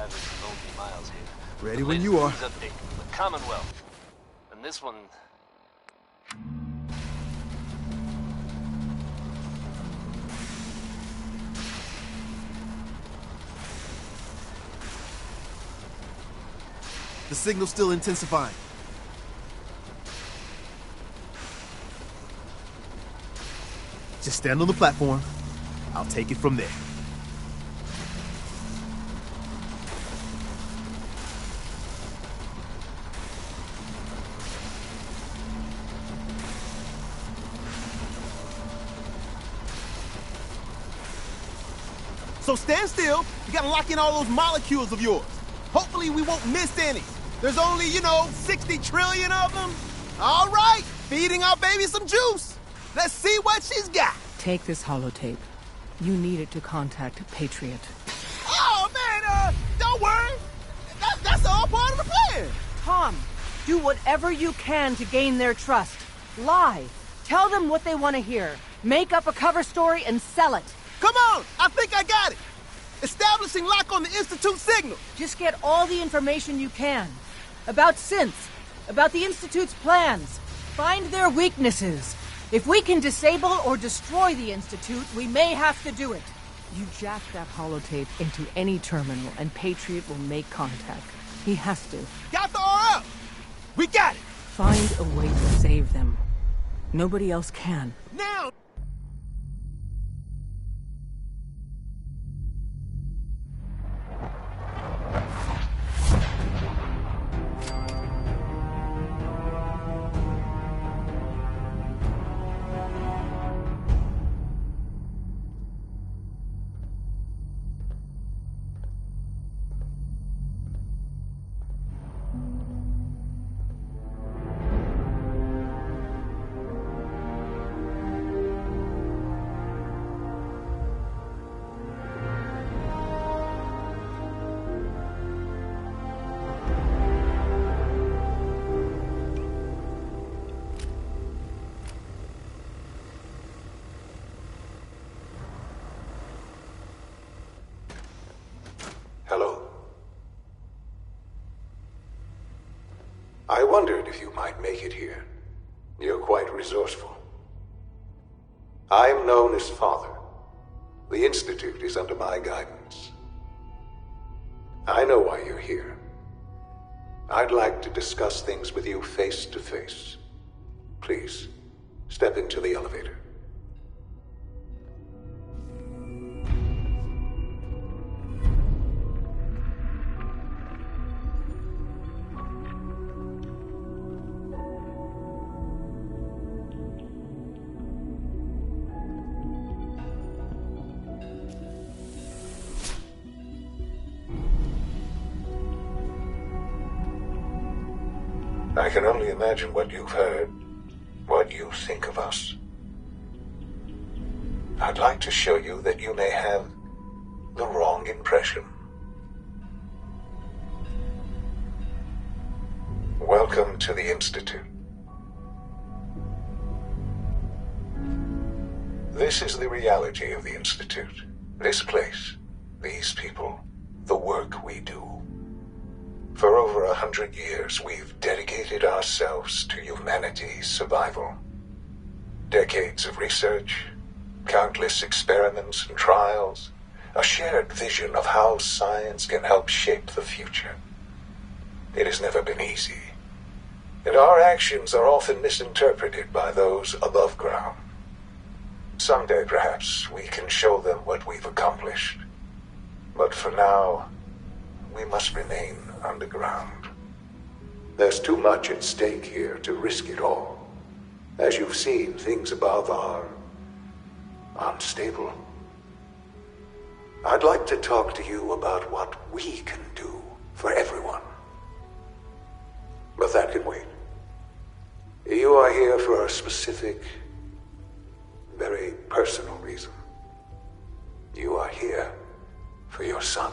driving some lonely miles here. Ready when you are. Latest news update from the Commonwealth. And this one... The signal's still intensifying. Just stand on the platform. I'll take it from there. So stand still. You gotta lock in all those molecules of yours. Hopefully we won't miss any. There's only, 60 trillion of them. All right, feeding our baby some juice. Let's see what she's got. Take this holotape. You need it to contact Patriot. Oh, man, don't worry. That's all part of the plan. Tom, do whatever you can to gain their trust. Lie. Tell them what they want to hear. Make up a cover story and sell it. Come on, I think I got it. Establishing lock on the Institute signal. Just get all the information you can. About synths, about the Institute's plans. Find their weaknesses. If we can disable or destroy the Institute, we may have to do it. You jack that holotape into any terminal and Patriot will make contact. He has to. Got the RL. We got it. Find a way to save them. Nobody else can. Now! Hello. I wondered if you might make it here. You're quite resourceful. I am known as Father. The Institute is under my guidance. I know why you're here. I'd like to discuss things with you face to face. Please, step into the elevator. I can only imagine what you've heard, what you think of us. I'd like to show you that you may have the wrong impression. Welcome to the Institute. This is the reality of the Institute. This place, these people, the work we do. For over 100 years, we've dedicated ourselves to humanity's survival. Decades of research, countless experiments and trials, a shared vision of how science can help shape the future. It has never been easy, and our actions are often misinterpreted by those above ground. Someday, perhaps, we can show them what we've accomplished. But for now, we must remain underground. There's too much at stake here to risk it all. As you've seen, things above are unstable. I'd like to talk to you about what we can do for everyone. But that can wait. You are here for a specific, very personal reason. You are here for your son.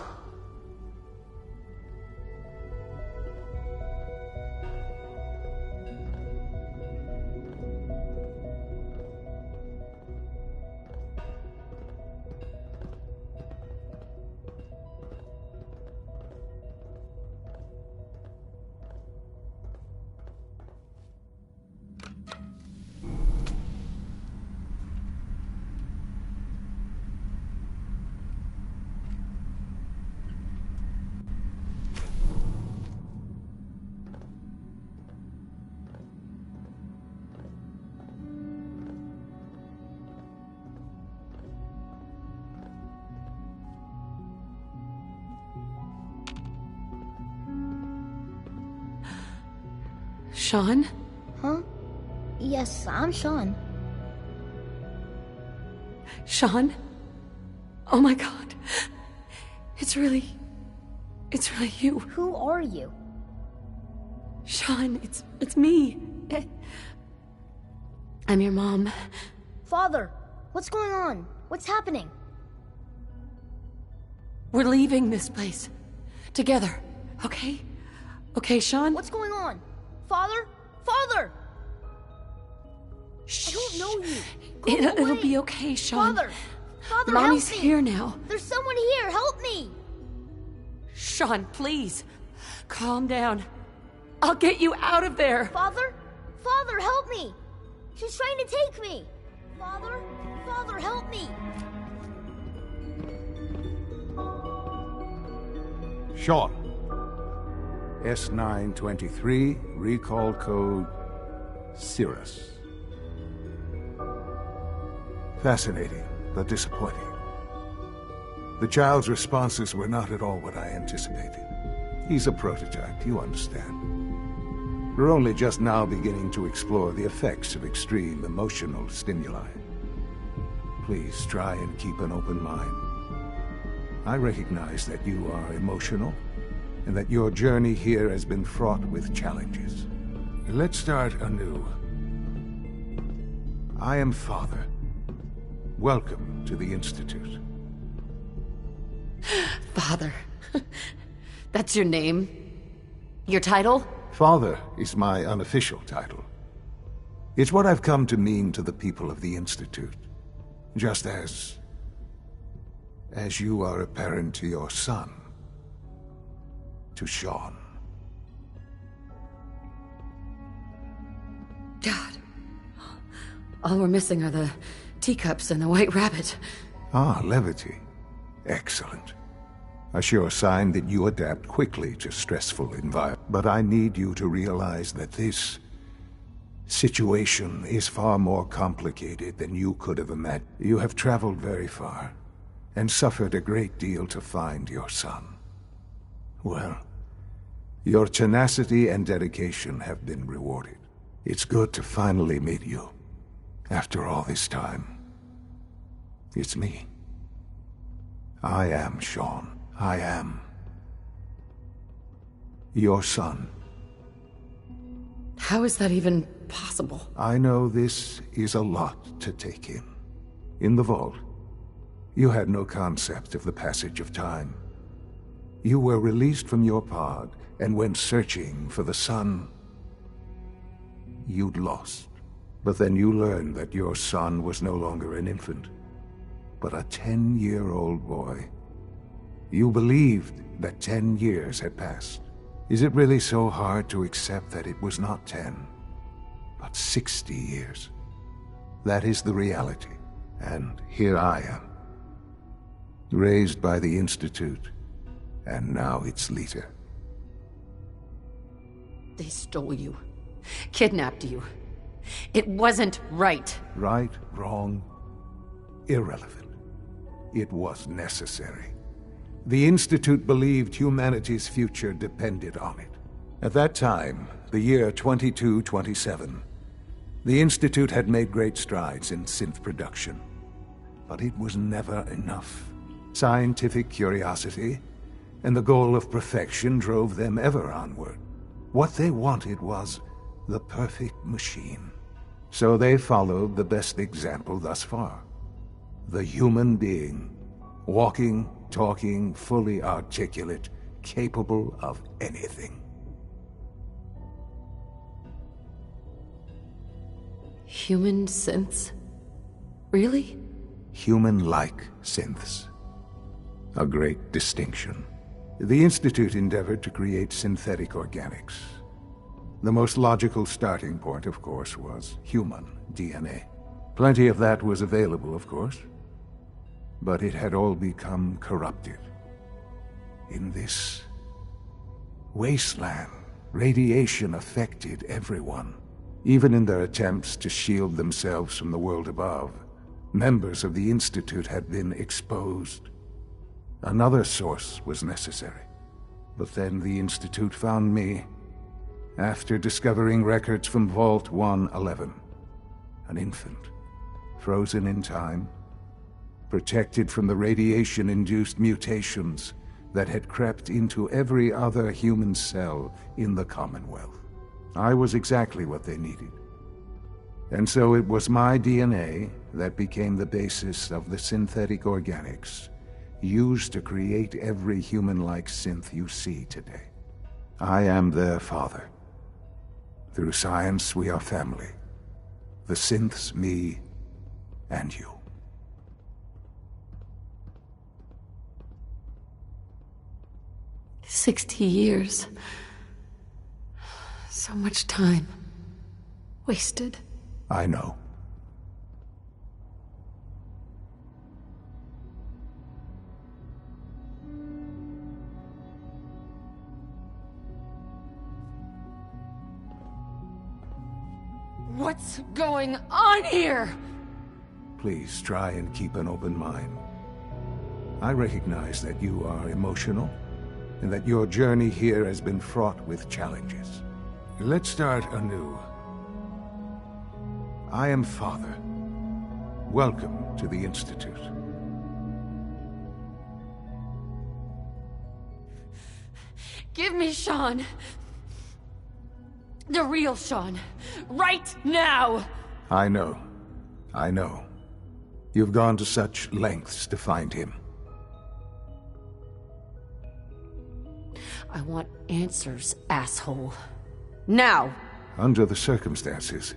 Sean? Huh? Yes, I'm Sean. Sean? Oh my god. It's really you. Who are you? Sean, it's me. I'm your mom. Father, what's going on? What's happening? We're leaving this place. Together, okay? Okay, Sean? What's going on? Father? Father! Shh. I don't know you. Go It'll away. be okay, Sean. Father! Father, Mommy's help me! here now. There's someone here, help me! Sean, please. Calm down. I'll get you out of there. Father? Father, help me! She's trying to take me! Father? Father, help me! Sean. S923, recall code Cirrus. Fascinating, but disappointing. The child's responses were not at all what I anticipated. He's a prototype, you understand. We're only just now beginning to explore the effects of extreme emotional stimuli. Please try and keep an open mind. I recognize that you are emotional, and that your journey here has been fraught with challenges. Let's start anew. I am Father. Welcome to the Institute. Father. That's your name? Your title? Father is my unofficial title. It's what I've come to mean to the people of the Institute. Just as you are a parent to your son. To Sean. God. All we're missing are the teacups and the white rabbit. Ah, levity. Excellent. A sure sign that you adapt quickly to stressful environments. But I need you to realize that this situation is far more complicated than you could have imagined. You have traveled very far, and suffered a great deal to find your son. Well, your tenacity and dedication have been rewarded. It's good to finally meet you. After all this time. It's me. I am Sean. I am your son. How is that even possible? I know this is a lot to take in. In the vault, you had no concept of the passage of time. You were released from your pod and went searching for the son you'd lost. But then you learned that your son was no longer an infant, but a 10-year-old boy. You believed that 10 years had passed. Is it really so hard to accept that it was not 10, but 60 years? That is the reality, and here I am. Raised by the Institute, and now its leader. They stole you. Kidnapped you. It wasn't right. Right, wrong, irrelevant. It was necessary. The Institute believed humanity's future depended on it. At that time, the year 2227, the Institute had made great strides in synth production. But it was never enough. Scientific curiosity and the goal of perfection drove them ever onward. What they wanted was the perfect machine. So they followed the best example thus far. The human being. Walking, talking, fully articulate, capable of anything. Human synths? Really? Human-like synths. A great distinction. The Institute endeavored to create synthetic organics. The most logical starting point, of course, was human DNA. Plenty of that was available, of course. But it had all become corrupted. In this wasteland, radiation affected everyone. Even in their attempts to shield themselves from the world above, members of the Institute had been exposed. Another source was necessary. But then the Institute found me, After discovering records from Vault 111, an infant, frozen in time, protected from the radiation-induced mutations that had crept into every other human cell in the Commonwealth. I was exactly what they needed. And so it was my DNA that became the basis of the synthetic organics used to create every human-like synth you see today. I am their father. Through science, we are family. The synths, me, and you. "60 years. So much time. Wasted." I know. What's going on here? Please try and keep an open mind. I recognize that you are emotional, and that your journey here has been fraught with challenges. Let's start anew. I am Father. Welcome to the Institute. Give me Sean. The real Sean. Right now! I know. I know. You've gone to such lengths to find him. I want answers, asshole. Now! Under the circumstances,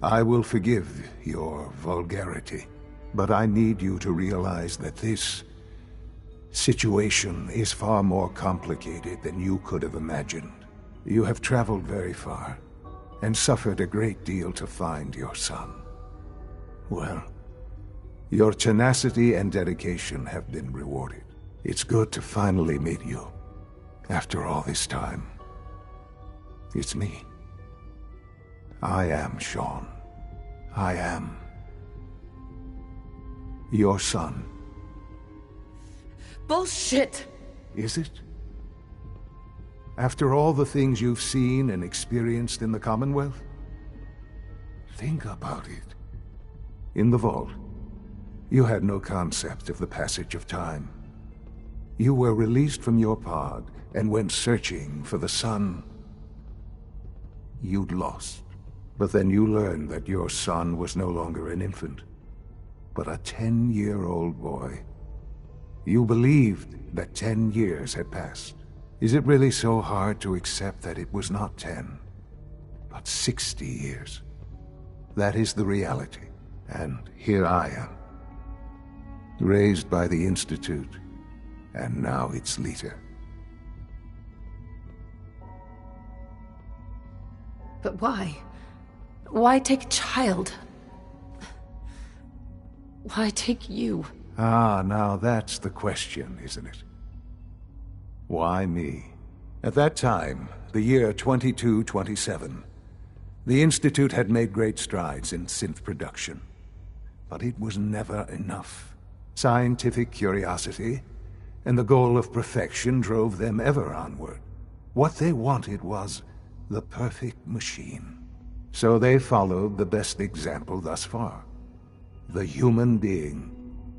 I will forgive your vulgarity, but I need you to realize that this situation is far more complicated than you could have imagined. You have traveled very far, and suffered a great deal to find your son. Well, your tenacity and dedication have been rewarded. It's good to finally meet you, after all this time. It's me. I am Sean. I am your son. Bullshit! Is it? After all the things you've seen and experienced in the Commonwealth? Think about it. In the vault, you had no concept of the passage of time. You were released from your pod and went searching for the son you'd lost. But then you learned that your son was no longer an infant, but a 10-year-old boy. You believed that 10 years had passed. Is it really so hard to accept that it was not 10, but 60 years? That is the reality, and here I am, raised by the Institute, and now its leader. But why? Why take a child? Why take you? Ah, now that's the question, isn't it? Why me? At that time, the year 2227, the Institute had made great strides in synth production. But it was never enough. Scientific curiosity and the goal of perfection drove them ever onward. What they wanted was the perfect machine. So they followed the best example thus far. The human being,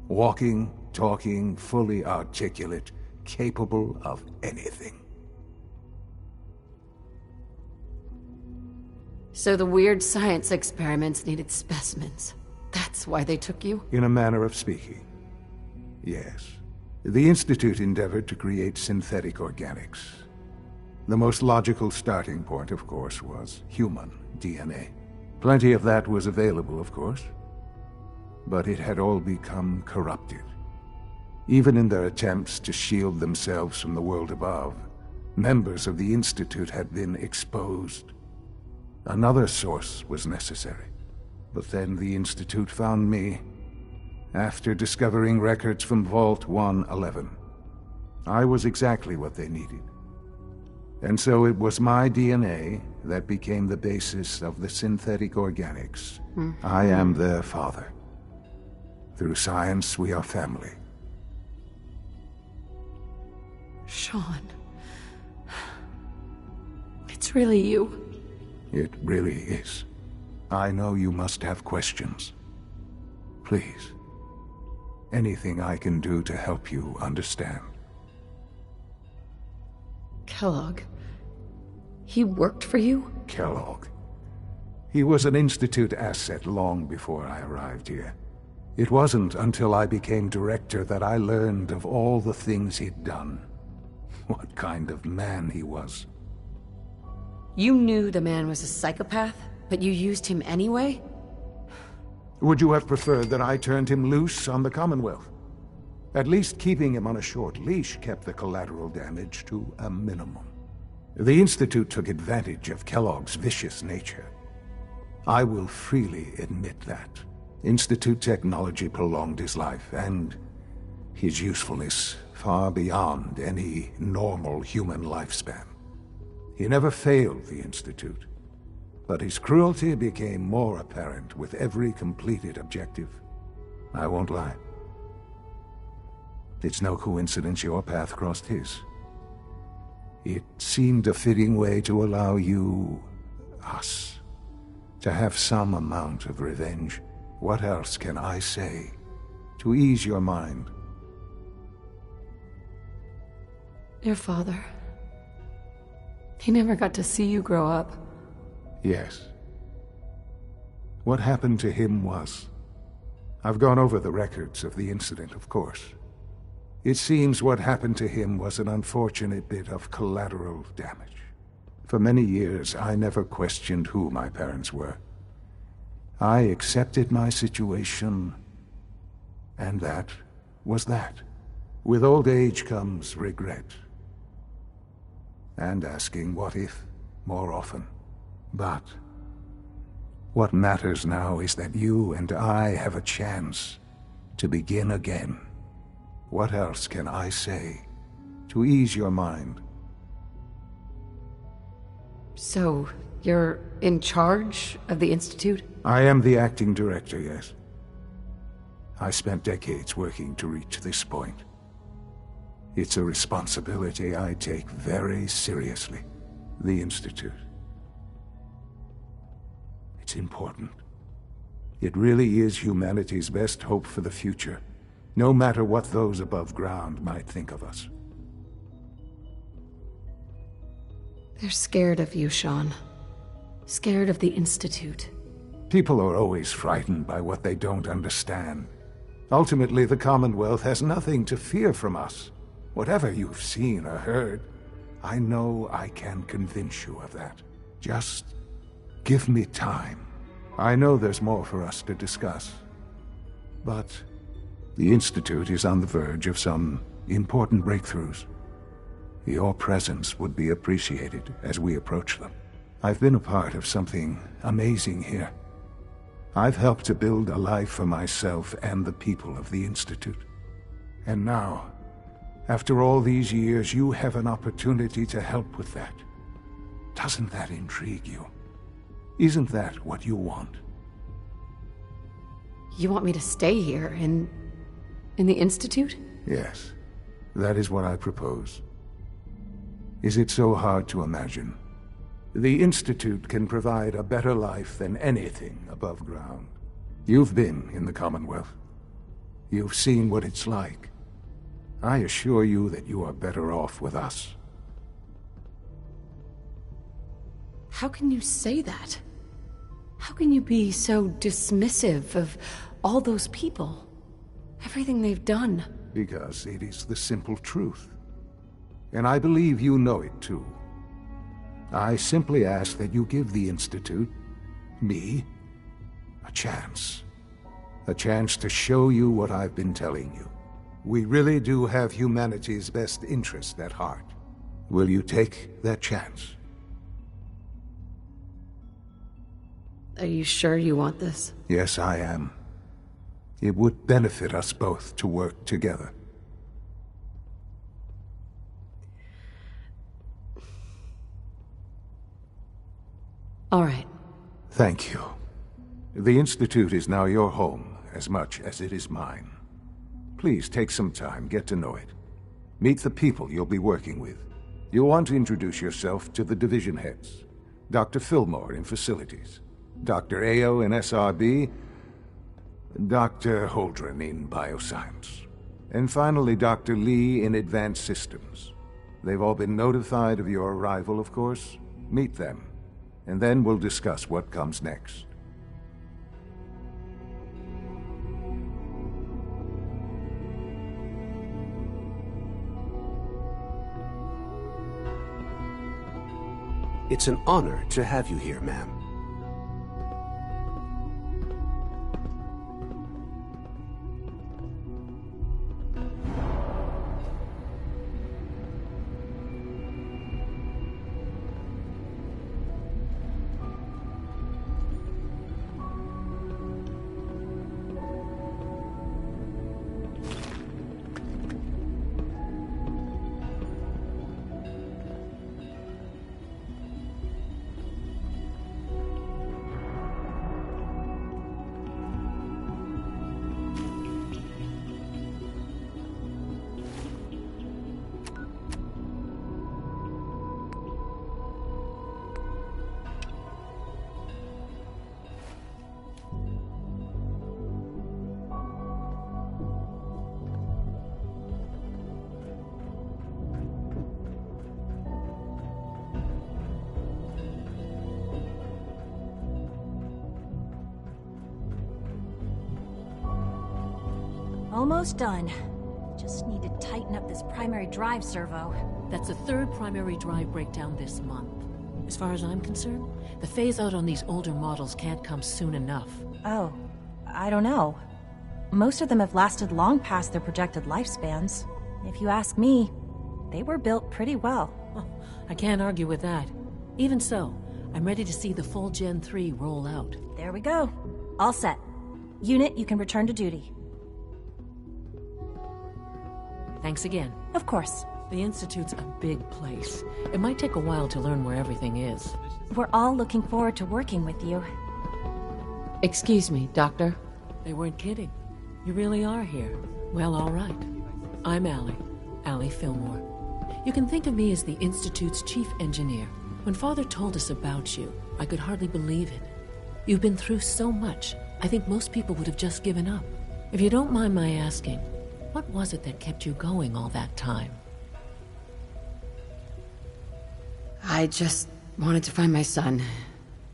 walking, talking, fully articulate, capable of anything. So the weird science experiments needed specimens. That's why they took you? In a manner of speaking, yes. The Institute endeavored to create synthetic organics. The most logical starting point, of course, was human DNA. Plenty of that was available, of course, but it had all become corrupted. Even in their attempts to shield themselves from the world above, members of the Institute had been exposed. Another source was necessary. But then the Institute found me, after discovering records from Vault 111. I was exactly what they needed. And so it was my DNA that became the basis of the synthetic organics. I am their father. Through science, we are family. Sean. It's really you. It really is. I know you must have questions. Please. Anything I can do to help you understand. Kellogg. He worked for you? Kellogg. He was an Institute asset long before I arrived here. It wasn't until I became director that I learned of all the things he'd done. What kind of man he was. You knew the man was a psychopath, but you used him anyway? Would you have preferred that I turned him loose on the Commonwealth? At least keeping him on a short leash kept the collateral damage to a minimum. The Institute took advantage of Kellogg's vicious nature. I will freely admit that. Institute technology prolonged his life, and his usefulness far beyond any normal human lifespan. He never failed the Institute, but his cruelty became more apparent with every completed objective. I won't lie. It's no coincidence your path crossed his. It seemed a fitting way to allow you, us, to have some amount of revenge. What else can I say to ease your mind? Your father. He never got to see you grow up. Yes. What happened to him was... I've gone over the records of the incident, of course. It seems what happened to him was an unfortunate bit of collateral damage. For many years, I never questioned who my parents were. I accepted my situation, and that was that. With old age comes regret. And asking what if more often. But what matters now is that you and I have a chance to begin again. What else can I say to ease your mind? So, you're in charge of the Institute? I am the acting director, yes. I spent decades working to reach this point. It's a responsibility I take very seriously. The Institute. It's important. It really is humanity's best hope for the future, no matter what those above ground might think of us. They're scared of you, Sean. Scared of the Institute. People are always frightened by what they don't understand. Ultimately, the Commonwealth has nothing to fear from us. Whatever you've seen or heard, I know I can convince you of that. Just give me time. I know there's more for us to discuss. But the Institute is on the verge of some important breakthroughs. Your presence would be appreciated as we approach them. I've been a part of something amazing here. I've helped to build a life for myself and the people of the Institute. And now, after all these years, you have an opportunity to help with that. Doesn't that intrigue you? Isn't that what you want? You want me to stay here, in the Institute? Yes, that is what I propose. Is it so hard to imagine? The Institute can provide a better life than anything above ground. You've been in the Commonwealth. You've seen what it's like. I assure you that you are better off with us. How can you say that? How can you be so dismissive of all those people? Everything they've done? Because it is the simple truth. And I believe you know it too. I simply ask that you give the Institute, me, a chance. A chance to show you what I've been telling you. We really do have humanity's best interest at heart. Will you take that chance? Are you sure you want this? Yes, I am. It would benefit us both to work together. All right. Thank you. The Institute is now your home as much as it is mine. Please take some time, get to know it. Meet the people you'll be working with. You'll want to introduce yourself to the division heads. Dr. Fillmore in Facilities, Dr. Ayo in SRB, Dr. Holdren in Bioscience, and finally Dr. Lee in Advanced Systems. They've all been notified of your arrival, of course. Meet them, and then we'll discuss what comes next. It's an honor to have you here, ma'am. Almost done. Just need to tighten up this primary drive servo. That's the third primary drive breakdown this month. As far as I'm concerned, the phase-out on these older models can't come soon enough. Oh, I don't know. Most of them have lasted long past their projected lifespans. If you ask me, they were built pretty well. I can't argue with that. Even so, I'm ready to see the full Gen 3 roll out. There we go. All set. Unit, you can return to duty. Thanks again. Of course. The Institute's a big place. It might take a while to learn where everything is. We're all looking forward to working with you. Excuse me, Doctor. They weren't kidding. You really are here. Well, all right. I'm Allie Fillmore. You can think of me as the Institute's chief engineer. When Father told us about you, I could hardly believe it. You've been through so much, I think most people would have just given up. If you don't mind my asking, what was it that kept you going all that time? I just wanted to find my son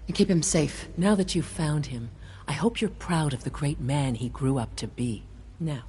and keep him safe. Now that you've found him, I hope you're proud of the great man he grew up to be. Now,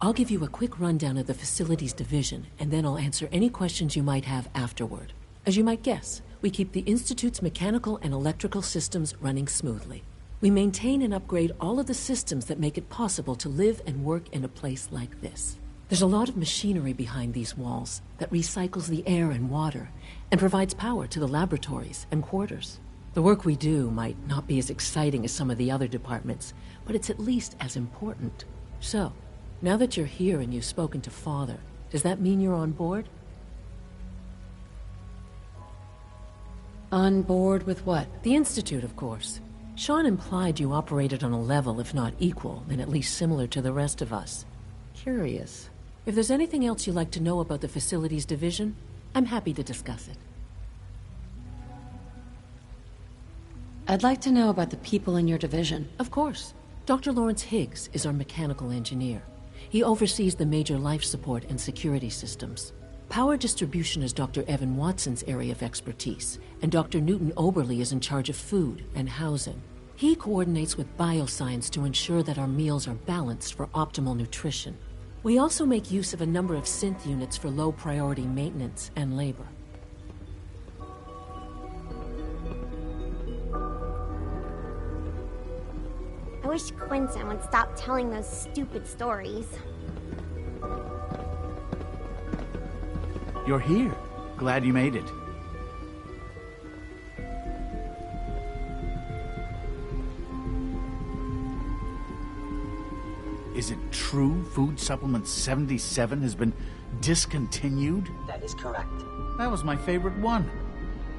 I'll give you a quick rundown of the Facilities Division, and then I'll answer any questions you might have afterward. As you might guess, we keep the Institute's mechanical and electrical systems running smoothly. We maintain and upgrade all of the systems that make it possible to live and work in a place like this. There's a lot of machinery behind these walls that recycles the air and water and provides power to the laboratories and quarters. The work we do might not be as exciting as some of the other departments, but it's at least as important. So, now that you're here and you've spoken to Father, does that mean you're on board? On board with what? The Institute, of course. Sean implied you operated on a level, if not equal, then at least similar to the rest of us. Curious. If there's anything else you'd like to know about the Facilities Division, I'm happy to discuss it. I'd like to know about the people in your division. Of course. Dr. Lawrence Higgs is our mechanical engineer. He oversees the major life support and security systems. Power distribution is Dr. Evan Watson's area of expertise, and Dr. Newton Oberly is in charge of food and housing. He coordinates with bioscience to ensure that our meals are balanced for optimal nutrition. We also make use of a number of synth units for low-priority maintenance and labor. I wish Quinton would stop telling those stupid stories. You're here. Glad you made it. Is it true Food Supplement 77 has been discontinued? That is correct. That was my favorite one.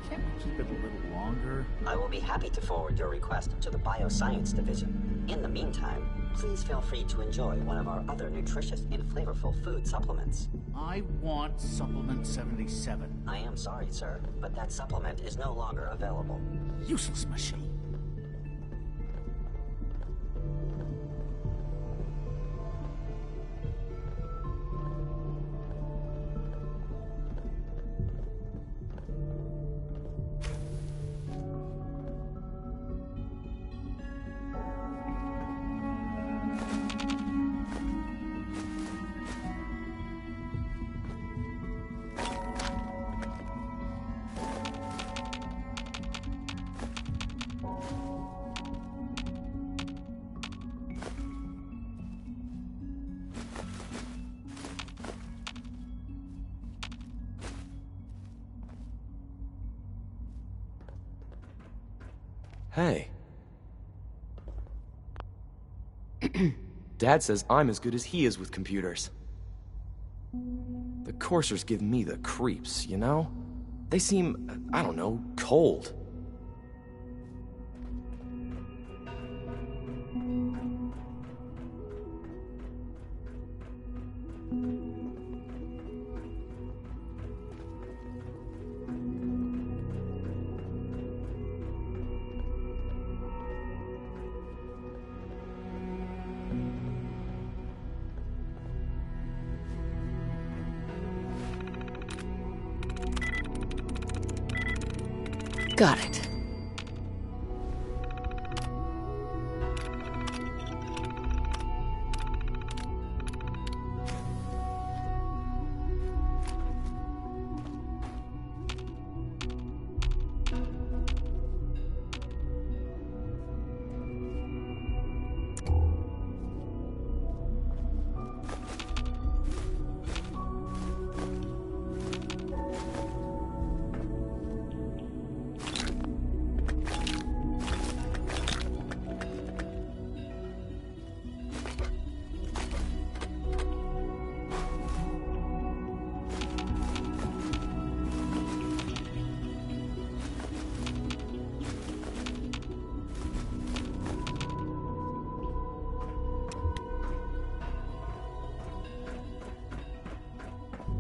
Can't we keep it a little longer? I will be happy to forward your request to the Bioscience Division. In the meantime, please feel free to enjoy one of our other nutritious and flavorful food supplements. I want Supplement 77. I am sorry, sir, but that supplement is no longer available. Useless machine. Hey. Dad says I'm as good as he is with computers. The coursers give me the creeps, you know? They seem, I don't know, cold. Got it.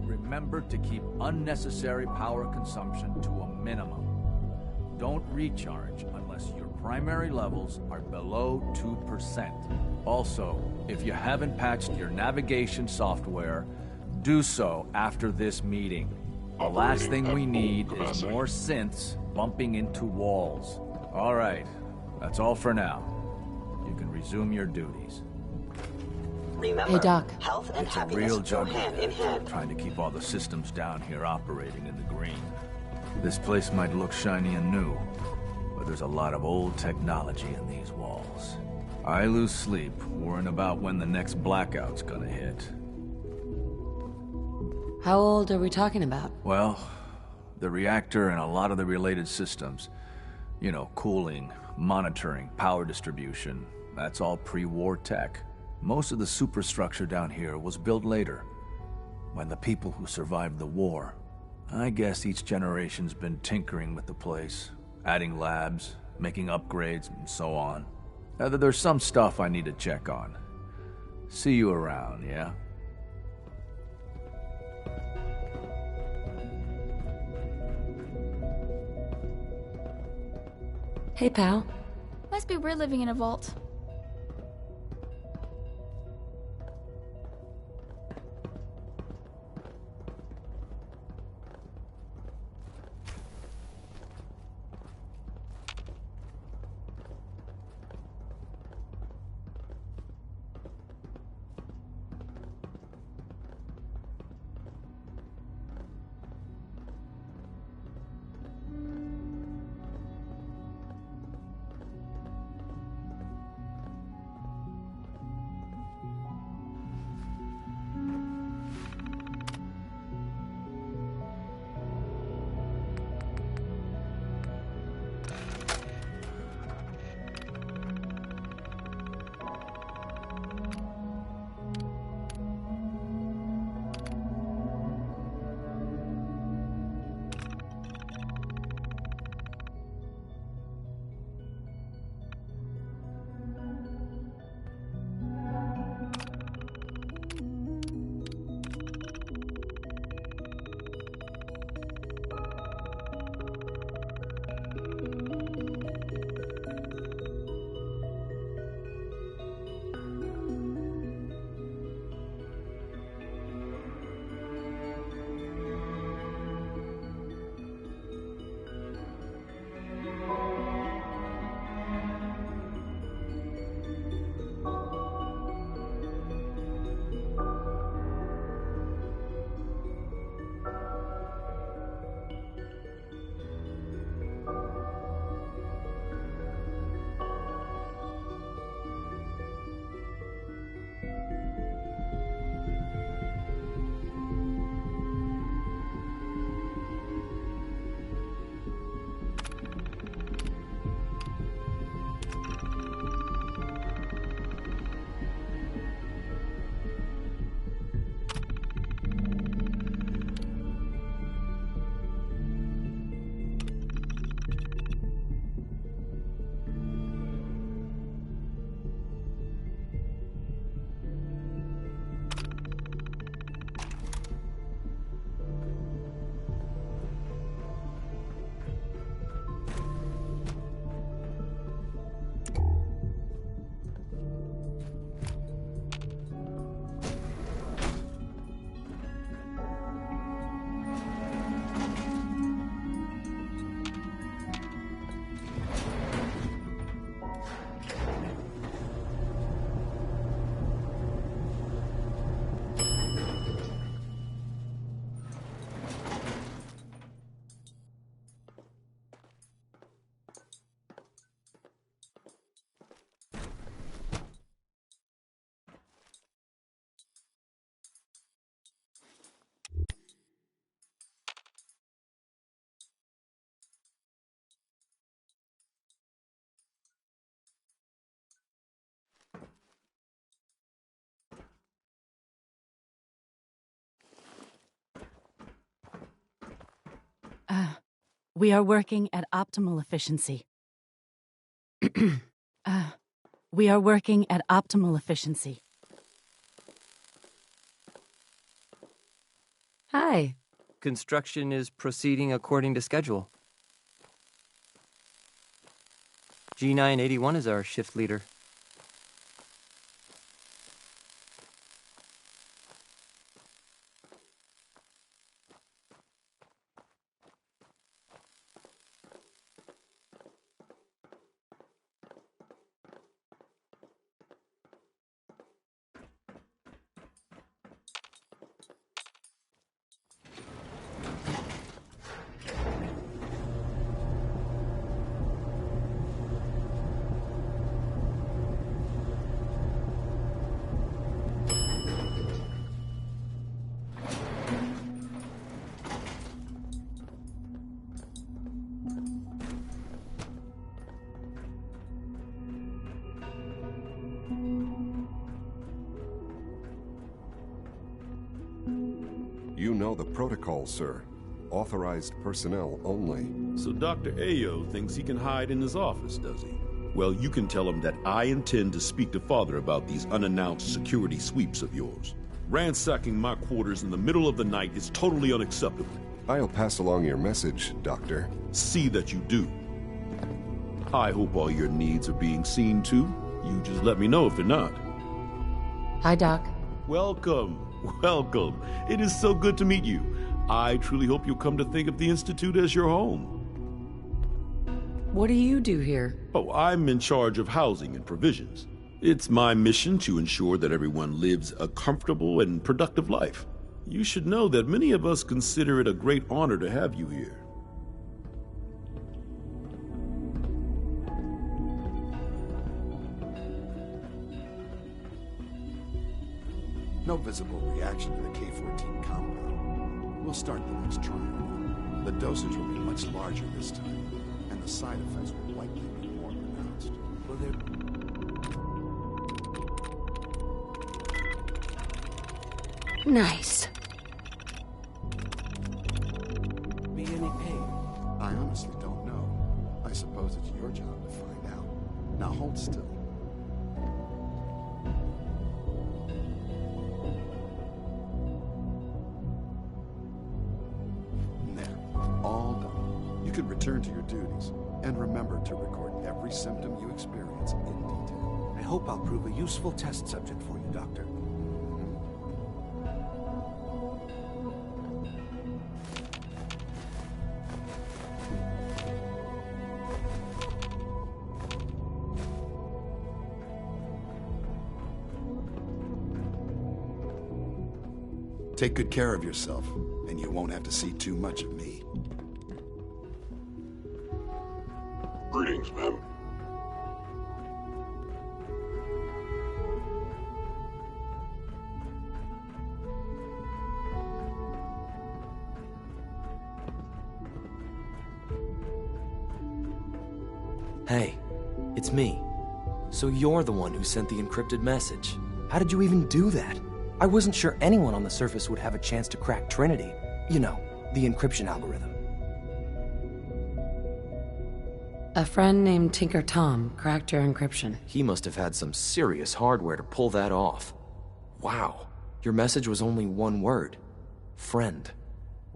Remember to keep unnecessary power consumption to a minimum. Don't recharge unless your primary levels are below 2%. Also, if you haven't patched your navigation software, do so after this meeting. The last thing we need is more synths bumping into walls. All right, that's all for now. You can resume your duties. Remember, Hey, Doc. health and It's a happiness real go juggle hand in hand. trying to keep all the systems down here operating in the green. This place might look shiny and new, but there's a lot of old technology in these walls. I lose sleep worrying about when the next blackout's gonna hit. How old are we talking about? Well, the reactor and a lot of the related systems, you know, cooling, monitoring, power distribution, that's all pre-war tech. Most of the superstructure down here was built later, when the people who survived the war. I guess each generation's been tinkering with the place, adding labs, making upgrades, and so on. There's some stuff I need to check on. See you around, yeah? Hey, pal. Must be weird living in a vault. We are working at optimal efficiency. We are working at optimal efficiency. Hi. Construction is proceeding according to schedule. G981 is our shift leader. You know the protocol, sir. Authorized personnel only. So Dr. Ayo thinks he can hide in his office, does he? Well, you can tell him that I intend to speak to Father about these unannounced security sweeps of yours. Ransacking my quarters in the middle of the night is totally unacceptable. I'll pass along your message, Doctor. See that you do. I hope all your needs are being seen to. You just let me know if they're not. Hi, Doc. Welcome. Welcome. It is so good to meet you. I truly hope you'll come to think of the Institute as your home. What do you do here? Oh, I'm in charge of housing and provisions. It's my mission to ensure that everyone lives a comfortable and productive life. You should know that many of us consider it a great honor to have you here. No visible reaction to the K-14 compound. We'll start the next trial. The dosage will be much larger this time, and the side effects will likely be more pronounced. Will there... Nice. Be any pain? I honestly don't know. I suppose it's your job to find out. Now hold still. Can return to your duties, and remember to record every symptom you experience in detail. I hope I'll prove a useful test subject for you, Doctor. Take good care of yourself, and you won't have to see too much of me. Greetings, ma'am. Hey, it's me. So you're the one who sent the encrypted message. How did you even do that? I wasn't sure anyone on the surface would have a chance to crack Trinity. You know, the encryption algorithm. A friend named Tinker Tom cracked your encryption. He must have had some serious hardware to pull that off. Wow, your message was only one word. Friend.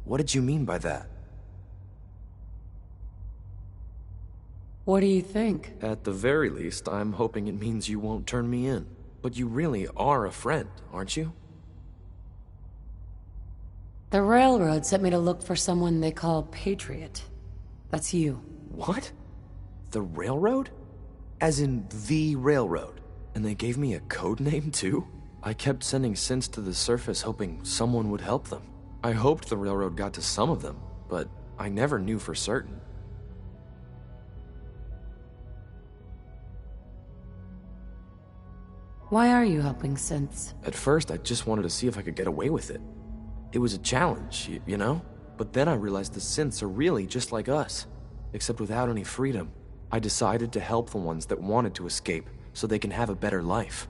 What did you mean by that? What do you think? At the very least, I'm hoping it means you won't turn me in. But you really are a friend, aren't you? The railroad sent me to look for someone they call Patriot. That's you. What? The railroad? As in the railroad? And they gave me a code name too? I kept sending synths to the surface hoping someone would help them. I hoped the railroad got to some of them, but I never knew for certain. Why are you helping synths? At first, I just wanted to see if I could get away with it. It was a challenge, you know? But then I realized the synths are really just like us, except without any freedom. I decided to help the ones that wanted to escape, so they can have a better life.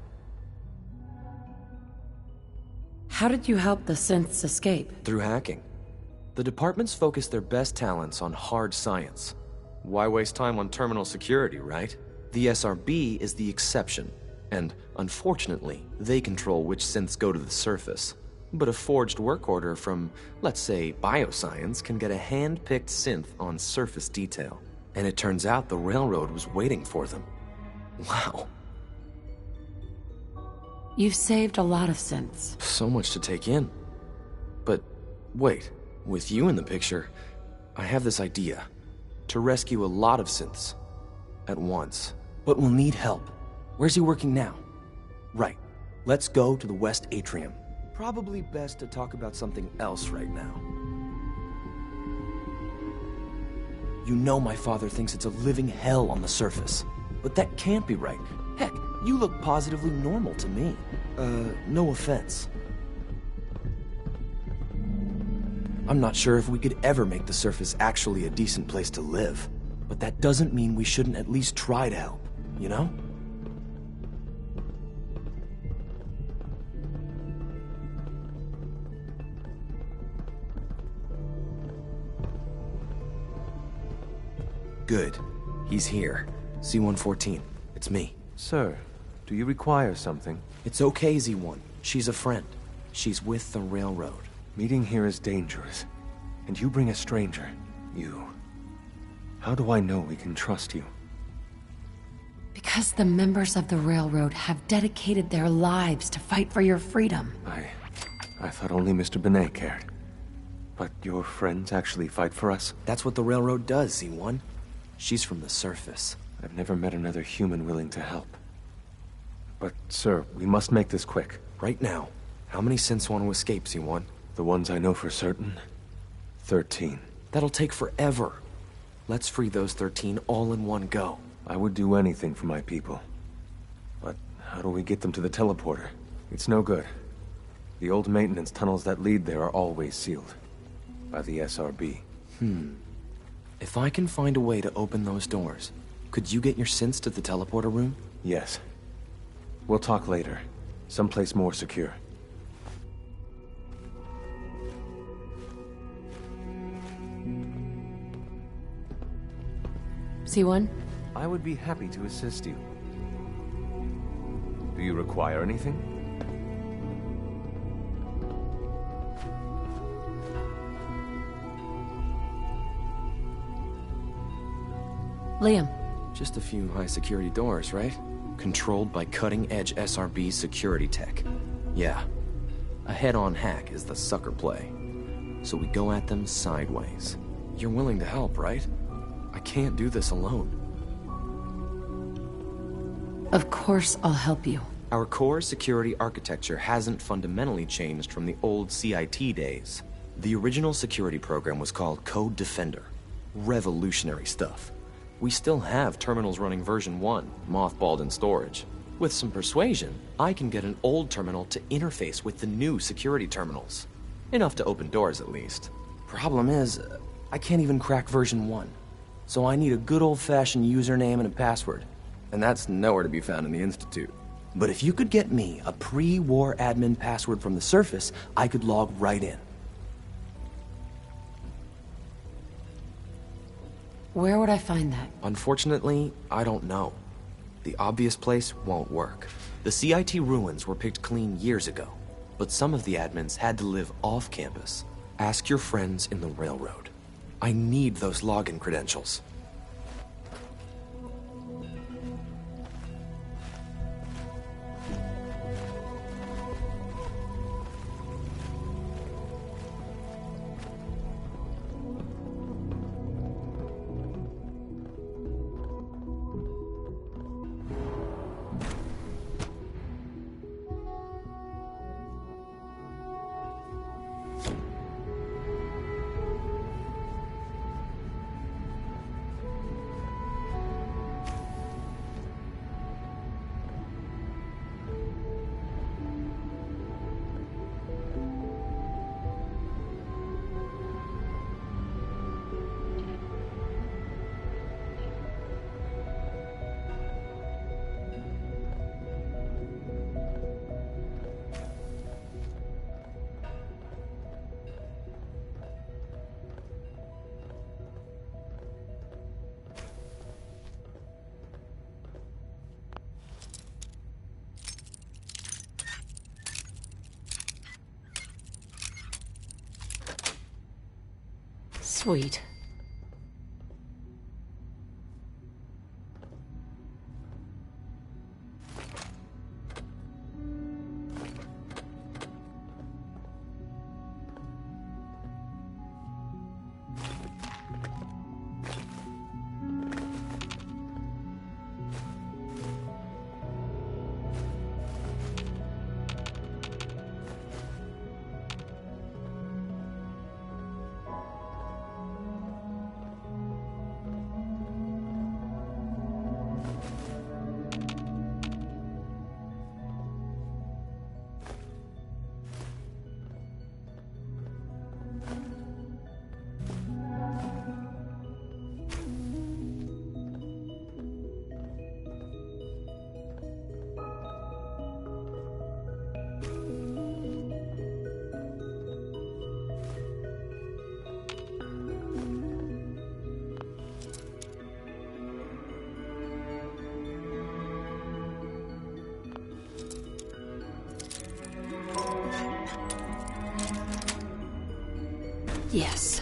How did you help the synths escape? Through hacking. The departments focus their best talents on hard science. Why waste time on terminal security, right? The SRB is the exception, and unfortunately, they control which synths go to the surface. But a forged work order from, let's say, bioscience can get a hand-picked synth on surface detail. And it turns out the railroad was waiting for them. Wow. You've saved a lot of synths. So much to take in. But wait, with you in the picture, I have this idea. To rescue a lot of synths at once. But we'll need help. Where's he working now? Right. Let's go to the West Atrium. Probably best to talk about something else right now. You know my father thinks it's a living hell on the surface. But that can't be right. Heck, you look positively normal to me. No offense. I'm not sure if we could ever make the surface actually a decent place to live. But that doesn't mean we shouldn't at least try to help, you know? Good. He's here. C-114. It's me. Sir, do you require something? It's okay, Z-1. She's a friend. She's with the railroad. Meeting here is dangerous. And you bring a stranger. You. How do I know we can trust you? Because the members of the railroad have dedicated their lives to fight for your freedom. I thought only Mr. Benet cared. But your friends actually fight for us? That's what the railroad does, Z-1. She's from the surface. I've never met another human willing to help. But, sir, we must make this quick. Right now. How many synths want to escape, Z-1? The ones I know for certain? 13. That'll take forever. Let's free those 13 all in one go. I would do anything for my people. But how do we get them to the teleporter? It's no good. The old maintenance tunnels that lead there are always sealed. By the SRB. If I can find a way to open those doors, could you get your synths to the teleporter room? Yes. We'll talk later. Someplace more secure. C1? I would be happy to assist you. Do you require anything? Liam. Just a few high-security doors, right? Controlled by cutting-edge SRB security tech. Yeah. A head-on hack is the sucker play. So we go at them sideways. You're willing to help, right? I can't do this alone. Of course I'll help you. Our core security architecture hasn't fundamentally changed from the old CIT days. The original security program was called Code Defender. Revolutionary stuff. We still have terminals running version 1, mothballed in storage. With some persuasion, I can get an old terminal to interface with the new security terminals. Enough to open doors, at least. Problem is, I can't even crack version 1. So I need a good old-fashioned username and a password. And that's nowhere to be found in the Institute. But if you could get me a pre-war admin password from the surface, I could log right in. Where would I find that? Unfortunately, I don't know. The obvious place won't work. The CIT ruins were picked clean years ago, but some of the admins had to live off campus. Ask your friends in the railroad. I need those login credentials. Sweet. Yes.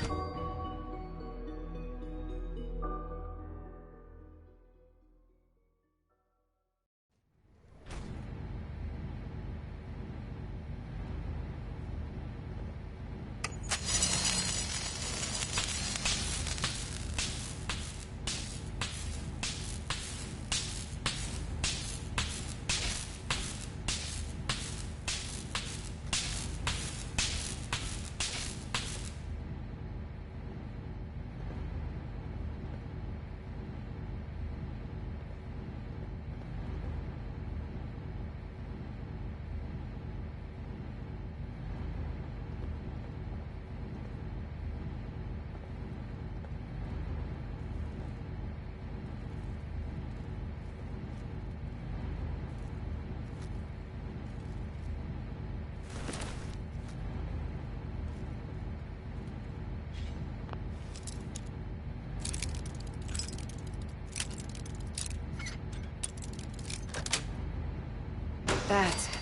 That's it.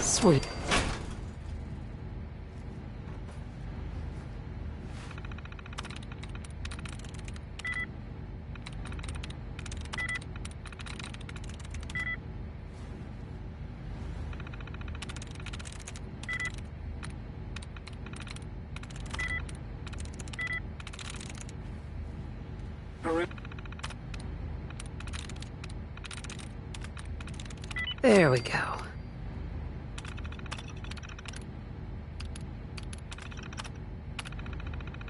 Sweet. There we go.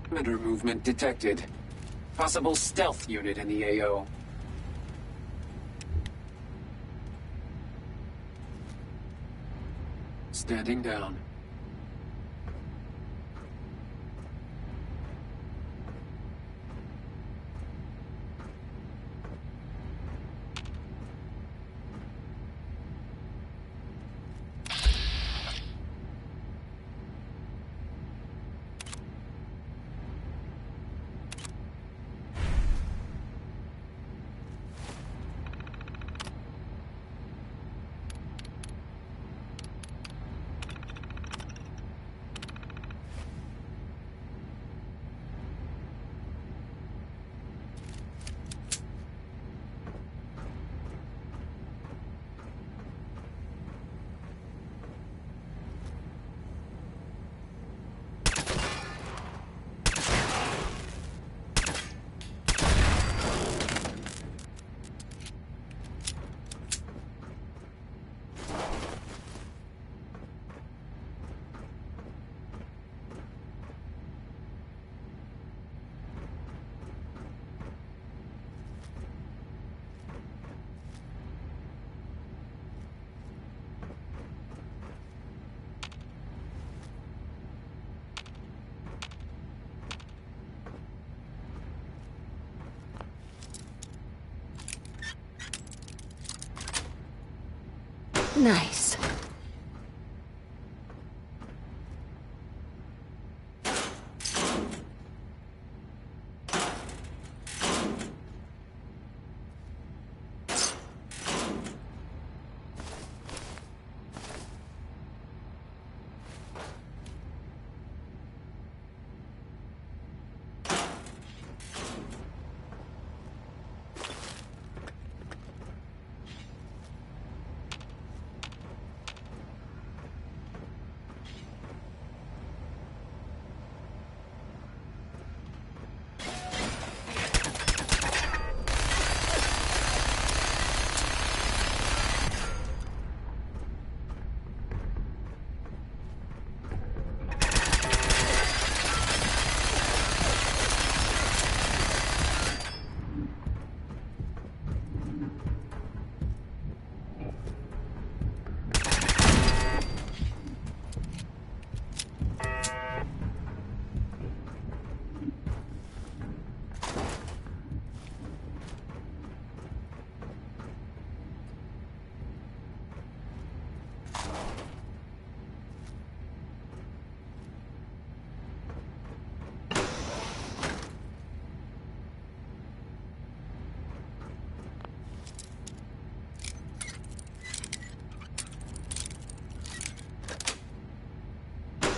Perimeter movement detected. Possible stealth unit in the AO. Standing down. Nice.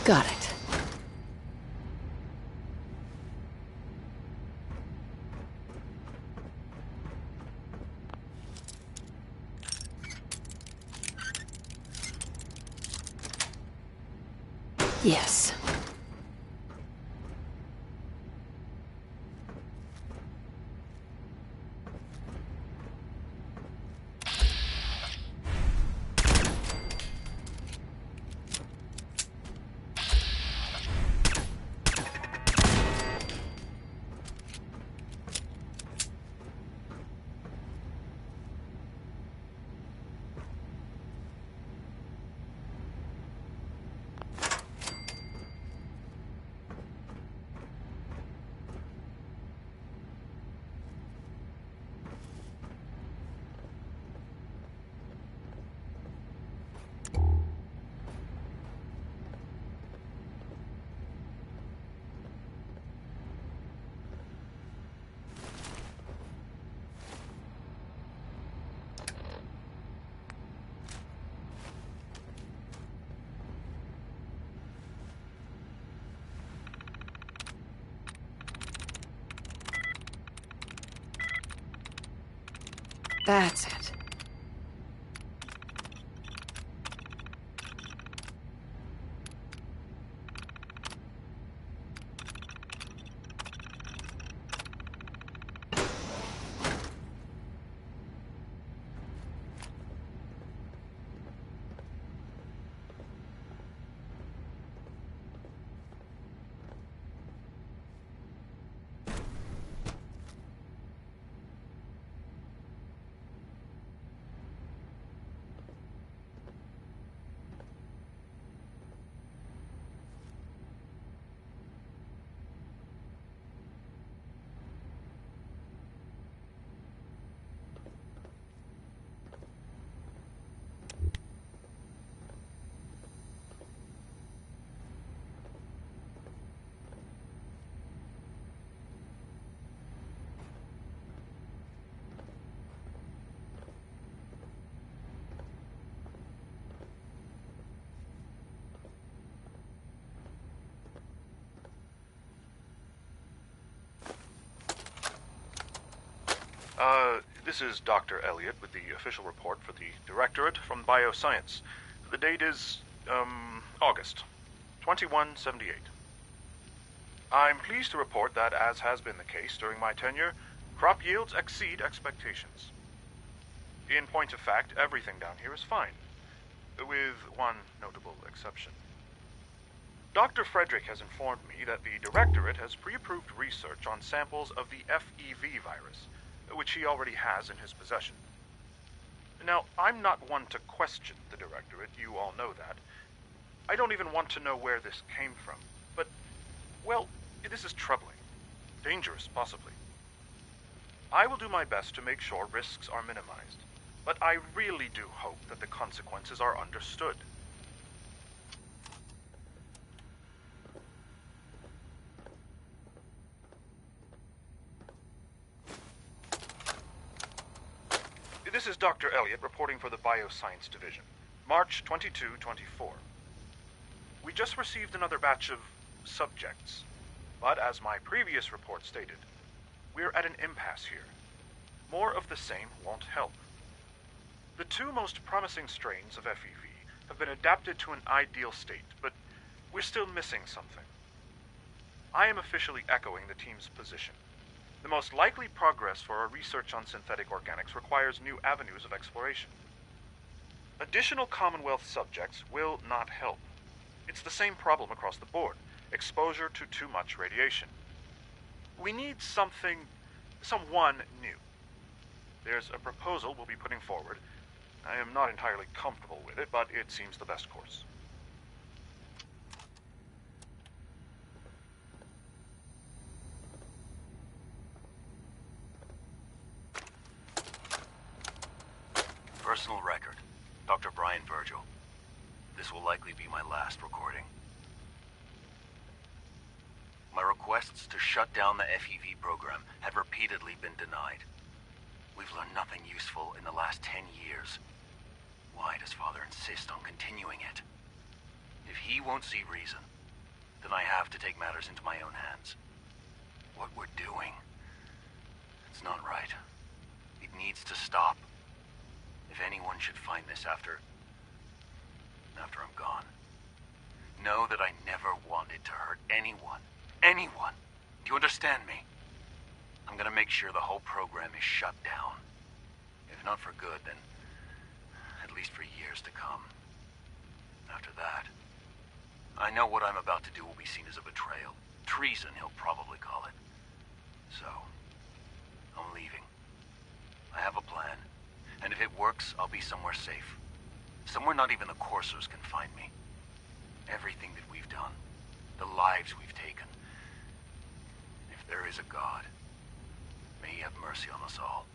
Got it. Yes. That's it. This is Dr. Elliot with the official report for the Directorate from Bioscience. The date is, August 2178. I'm pleased to report that, as has been the case during my tenure, crop yields exceed expectations. In point of fact, everything down here is fine, with one notable exception. Dr. Frederick has informed me that the Directorate has pre-approved research on samples of the FEV virus, which he already has in his possession. Now, I'm not one to question the Directorate, you all know that. I don't even want to know where this came from, but, well, this is troubling. Dangerous, possibly. I will do my best to make sure risks are minimized. but I really do hope that the consequences are understood. This is Dr. Elliot reporting for the Bioscience Division, March 22-24. We just received another batch of subjects, but as my previous report stated, we're at an impasse here. More of the same won't help. The two most promising strains of FEV have been adapted to an ideal state, but we're still missing something. I am officially echoing the team's position. The most likely progress for our research on synthetic organics requires new avenues of exploration. Additional Commonwealth subjects will not help. It's the same problem across the board: exposure to too much radiation. We need someone new. There's a proposal we'll be putting forward. I am not entirely comfortable with it, but it seems the best course. Personal record, Dr. Brian Virgil. This will likely be my last recording. My requests to shut down the FEV program have repeatedly been denied. We've learned nothing useful in the last 10 years. Why does Father insist on continuing it? If he won't see reason, then I have to take matters into my own hands. What we're doing, it's not right. It needs to stop. If anyone should find this after I'm gone, know that I never wanted to hurt anyone. Anyone! Do you understand me? I'm gonna make sure the whole program is shut down. If not for good, then at least for years to come. After that, I know what I'm about to do will be seen as a betrayal. Treason, he'll probably call it. So, I'm leaving. I have a plan. And if it works, I'll be somewhere safe. Somewhere not even the coursers can find me. Everything that we've done, the lives we've taken. If there is a God, may he have mercy on us all.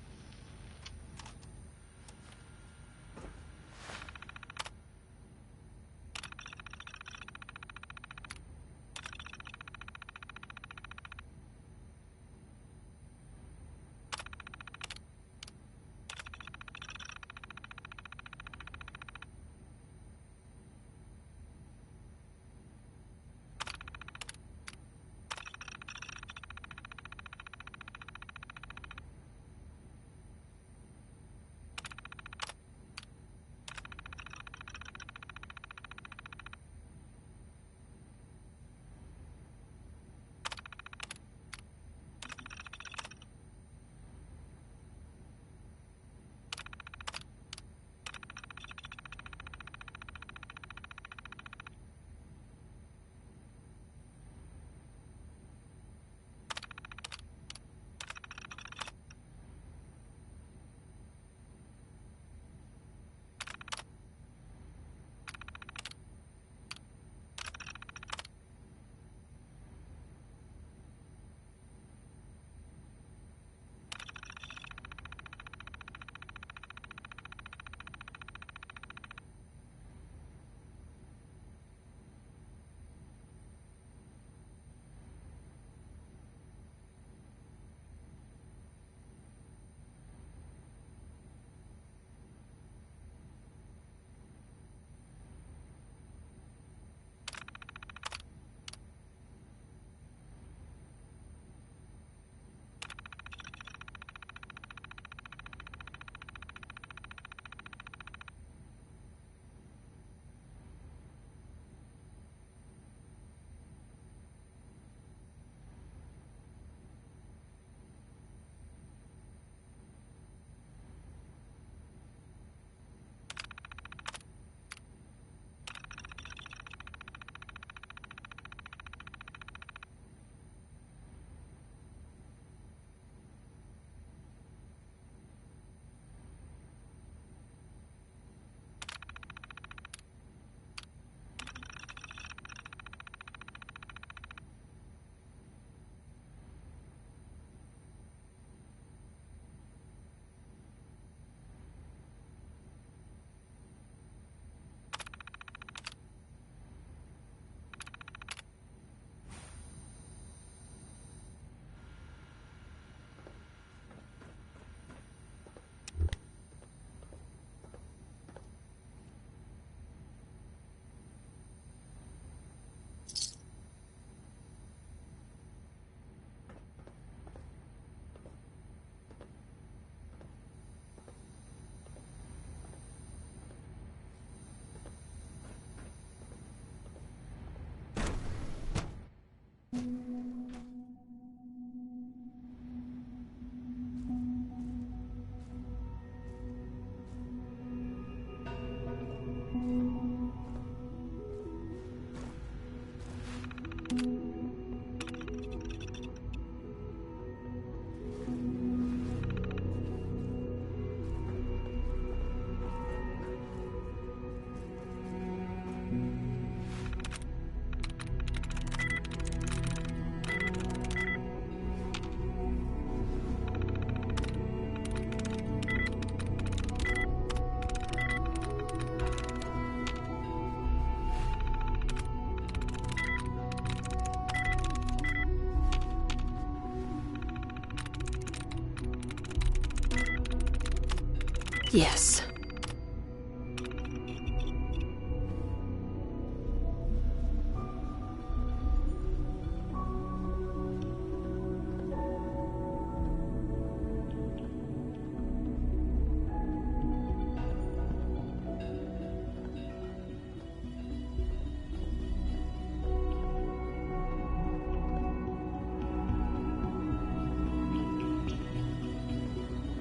Yes.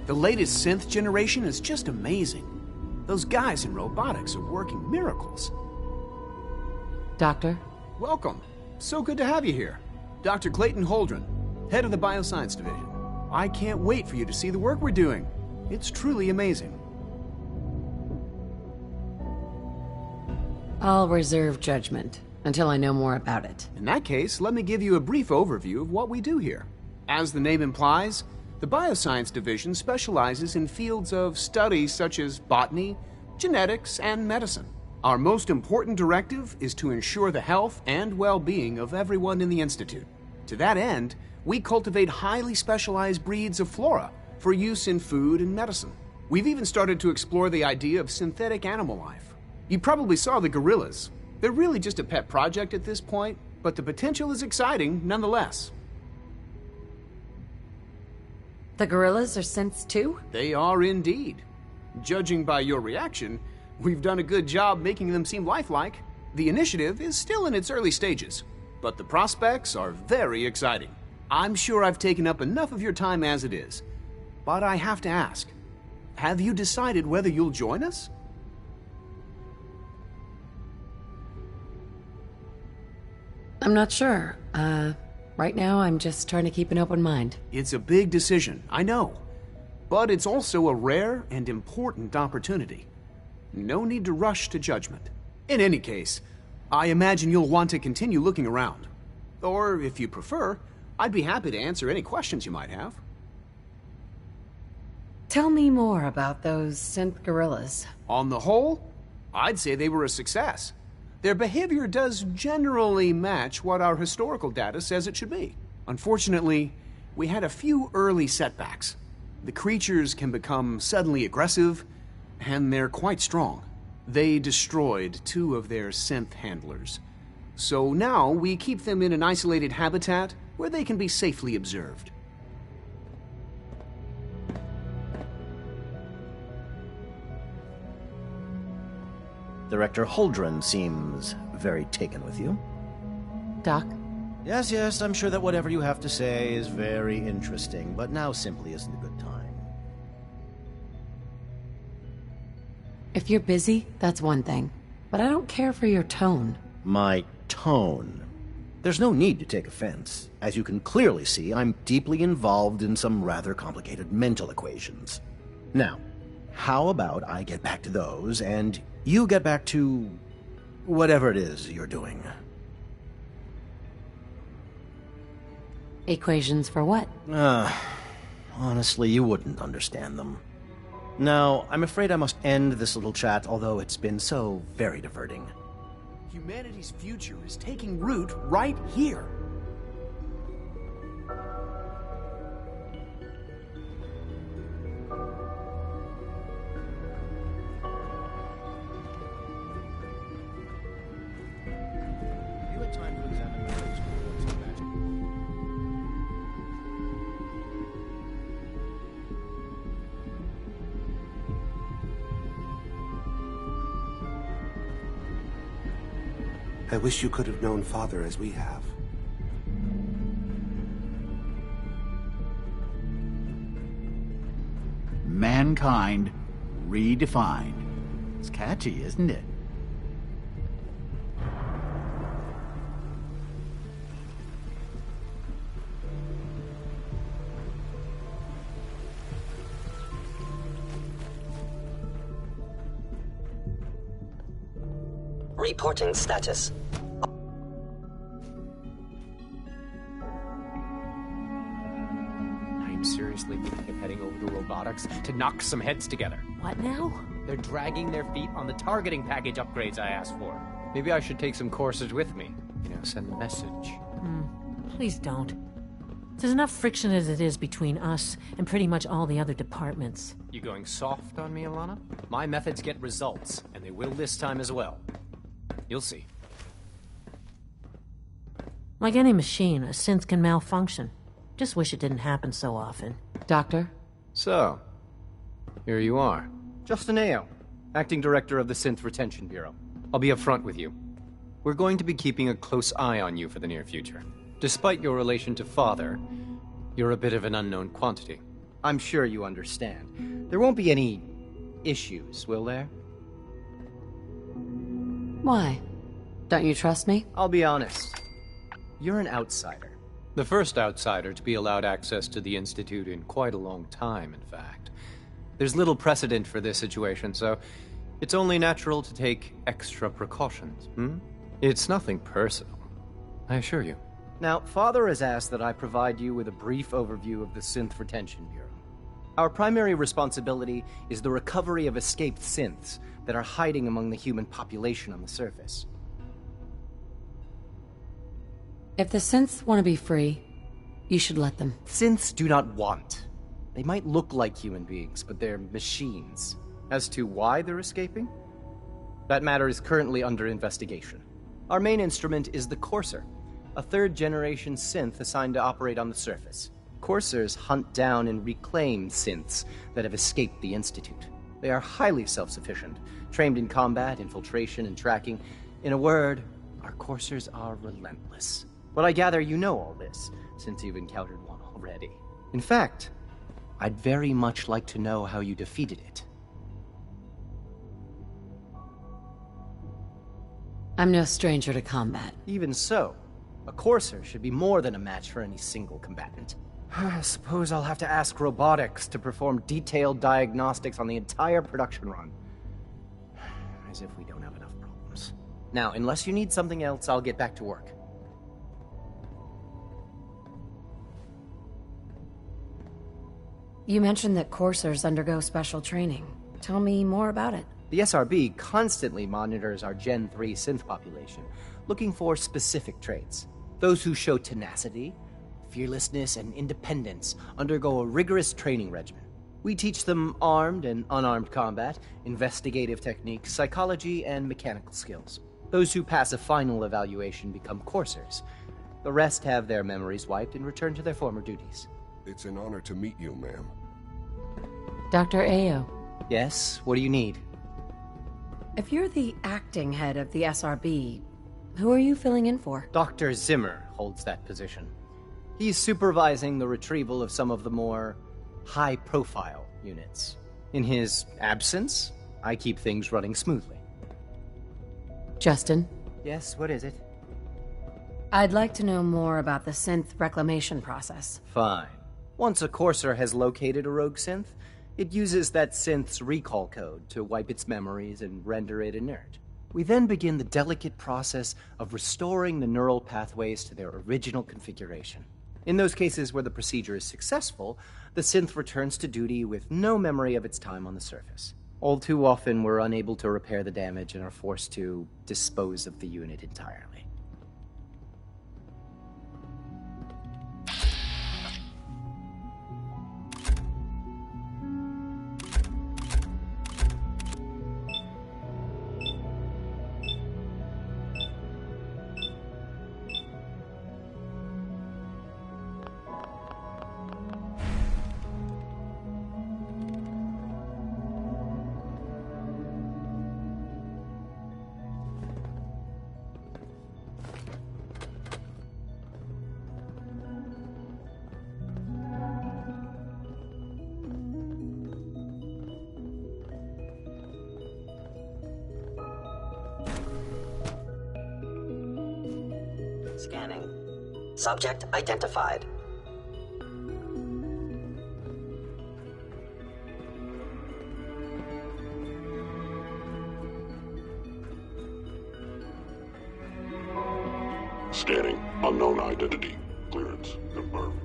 The latest synth generation is just amazing. Those guys in robotics are working miracles. Doctor? Welcome. So good to have you here. Dr. Clayton Holdren, head of the Bioscience Division. I can't wait for you to see the work we're doing. It's truly amazing. I'll reserve judgment until I know more about it. In that case, let me give you a brief overview of what we do here. As the name implies, the Bioscience Division specializes in fields of study such as botany, genetics, and medicine. Our most important directive is to ensure the health and well-being of everyone in the Institute. To that end, we cultivate highly specialized breeds of flora for use in food and medicine. We've even started to explore the idea of synthetic animal life. You probably saw the gorillas. They're really just a pet project at this point, but the potential is exciting nonetheless. The gorillas are synths too? They are indeed. Judging by your reaction, we've done a good job making them seem lifelike. The initiative is still in its early stages, but the prospects are very exciting. I'm sure I've taken up enough of your time as it is, but I have to ask, have you decided whether you'll join us? I'm not sure. Right now I'm just trying to keep an open mind. It's a big decision, I know, but it's also a rare and important opportunity. No need to rush to judgment. In any case, I imagine you'll want to continue looking around. Or, if you prefer, I'd be happy to answer any questions you might have. Tell me more about those synth gorillas. On the whole, I'd say they were a success. Their behavior does generally match what our historical data says it should be. Unfortunately, we had a few early setbacks. The creatures can become suddenly aggressive, and they're quite strong. They destroyed 2 of their synth handlers. So now we keep them in an isolated habitat where they can be safely observed. Director Holdren seems very taken with you. Doc? Yes, I'm sure that whatever you have to say is very interesting, but now simply isn't a good time. If you're busy, that's one thing. But I don't care for your tone. My tone? There's no need to take offense. As you can clearly see, I'm deeply involved in some rather complicated mental equations. Now, how about I get back to those, and you get back to whatever it is you're doing. Equations for what? Honestly, you wouldn't understand them. Now, I'm afraid I must end this little chat, although it's been so very diverting. Humanity's future is taking root right here. You had time to examine my notes before it's back. I wish you could have known Father as we have. mankind redefined. It's catchy, isn't it? Reporting status. I'm seriously thinking of heading over to Robotics to knock some heads together. What now? They're dragging their feet on the targeting package upgrades I asked for. Maybe I should take some courses with me. Send a message. Please don't. There's enough friction as it is between us and pretty much all the other departments. You going soft on me, Alana? My methods get results, and they will this time as well. You'll see. Like any machine, a synth can malfunction. Just wish it didn't happen so often. Doctor? So, here you are. Justin Ao, Acting Director of the Synth Retention Bureau. I'll be upfront with you. We're going to be keeping a close eye on you for the near future. Despite your relation to Father, you're a bit of an unknown quantity. I'm sure you understand. There won't be any issues, will there? Why? Don't you trust me? I'll be honest. You're an outsider. The first outsider to be allowed access to the Institute in quite a long time, in fact. There's little precedent for this situation, so it's only natural to take extra precautions, It's nothing personal, I assure you. Now, Father has asked that I provide you with a brief overview of the Synth Retention Bureau. Our primary responsibility is the recovery of escaped synths that are hiding among the human population on the surface. If the synths want to be free, you should let them. Synths do not want. They might look like human beings, but they're machines. As to why they're escaping? That matter is currently under investigation. Our main instrument is the Courser, a third-generation synth assigned to operate on the surface. Coursers hunt down and reclaim synths that have escaped the Institute. They are highly self-sufficient, trained in combat, infiltration, and tracking. In a word, our Coursers are relentless. But I gather you know all this, since you've encountered one already. In fact, I'd very much like to know how you defeated it. I'm no stranger to combat. Even so, a Courser should be more than a match for any single combatant. I suppose I'll have to ask Robotics to perform detailed diagnostics on the entire production run. As if we don't have enough problems. Now, unless you need something else, I'll get back to work. You mentioned that coursers undergo special training. Tell me more about it. The SRB constantly monitors our Gen 3 synth population, looking for specific traits. Those who show tenacity, fearlessness, and independence undergo a rigorous training regimen. We teach them armed and unarmed combat, investigative techniques, psychology, and mechanical skills. Those who pass a final evaluation become coursers. The rest have their memories wiped and return to their former duties. It's an honor to meet you, ma'am. Dr. Ao. Yes, what do you need? If you're the acting head of the SRB, who are you filling in for? Dr. Zimmer holds that position. He's supervising the retrieval of some of the more high-profile units. In his absence, I keep things running smoothly. Justin? Yes, what is it? I'd like to know more about the synth reclamation process. Fine. Once a Courser has located a rogue synth, it uses that synth's recall code to wipe its memories and render it inert. We then begin the delicate process of restoring the neural pathways to their original configuration. In those cases where the procedure is successful, the synth returns to duty with no memory of its time on the surface. All too often, we're unable to repair the damage and are forced to dispose of the unit entirely. Subject identified. Scanning. Unknown identity. Clearance confirmed.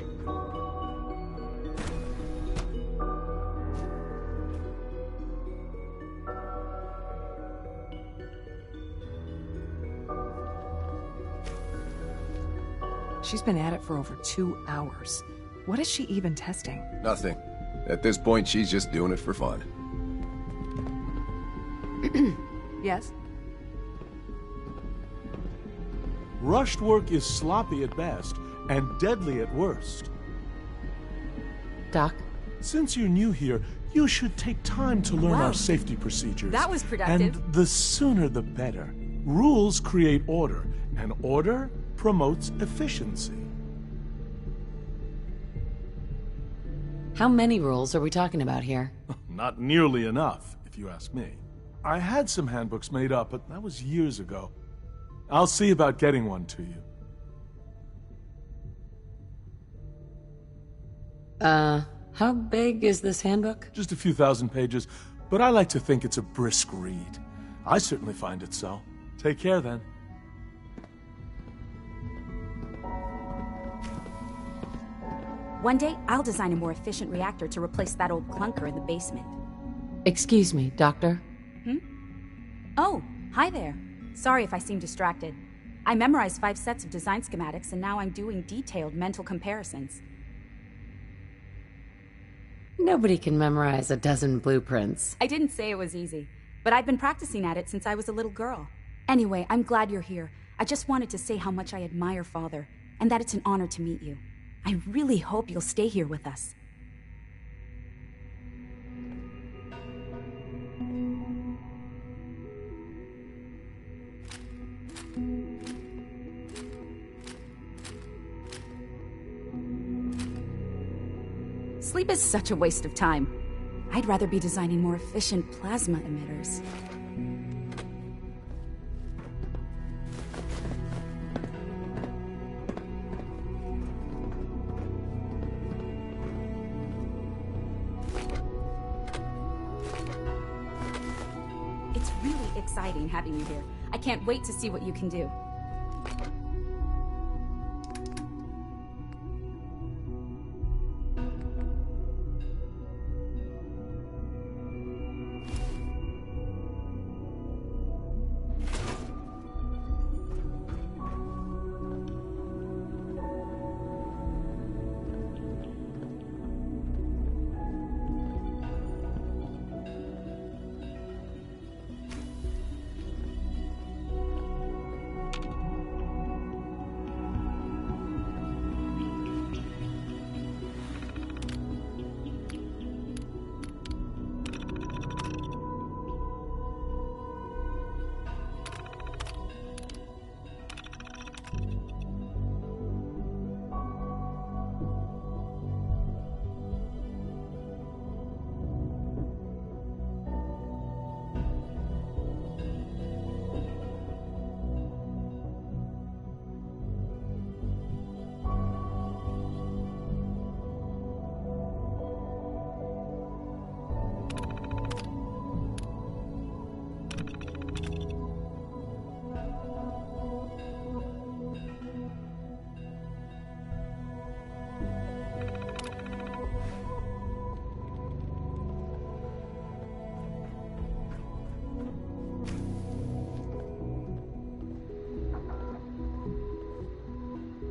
She's been at it for over 2 hours. What is she even testing? Nothing. At this point, she's just doing it for fun. Yes? Rushed work is sloppy at best and deadly at worst. Doc? Since you're new here, you should take time to learn Wow. our safety procedures. That was productive. And the sooner the better. Rules create order, and order promotes efficiency. How many rules are we talking about here? Not nearly enough, if you ask me. I had some handbooks made up, but that was years ago. I'll see about getting one to you. How big is this handbook? Just a few thousand pages, but I like to think it's a brisk read. I certainly find it so. Take care, then. One day, I'll design a more efficient reactor to replace that old clunker in the basement. Excuse me, Doctor? Oh, hi there. Sorry if I seem distracted. I memorized 5 sets of design schematics, and now I'm doing detailed mental comparisons. Nobody can memorize a dozen blueprints. I didn't say it was easy, but I've been practicing at it since I was a little girl. Anyway, I'm glad you're here. I just wanted to say how much I admire Father, and that it's an honor to meet you. I really hope you'll stay here with us. Sleep is such a waste of time. I'd rather be designing more efficient plasma emitters. It's really exciting having you here. I can't wait to see what you can do.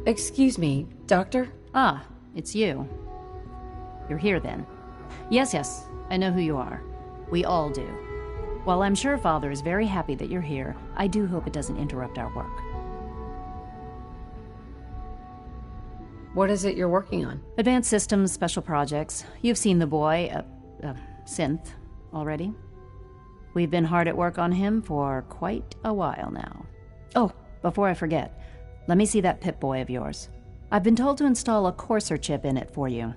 Excuse me, Doctor? Ah, it's you. You're here then. Yes, I know who you are. We all do. While I'm sure Father is very happy that you're here, I do hope it doesn't interrupt our work. What is it you're working on? Advanced systems, special projects. You've seen the boy, Synth, already. We've been hard at work on him for quite a while now. Oh, before I forget, let me see that Pip-Boy of yours. I've been told to install a courser chip in it for you.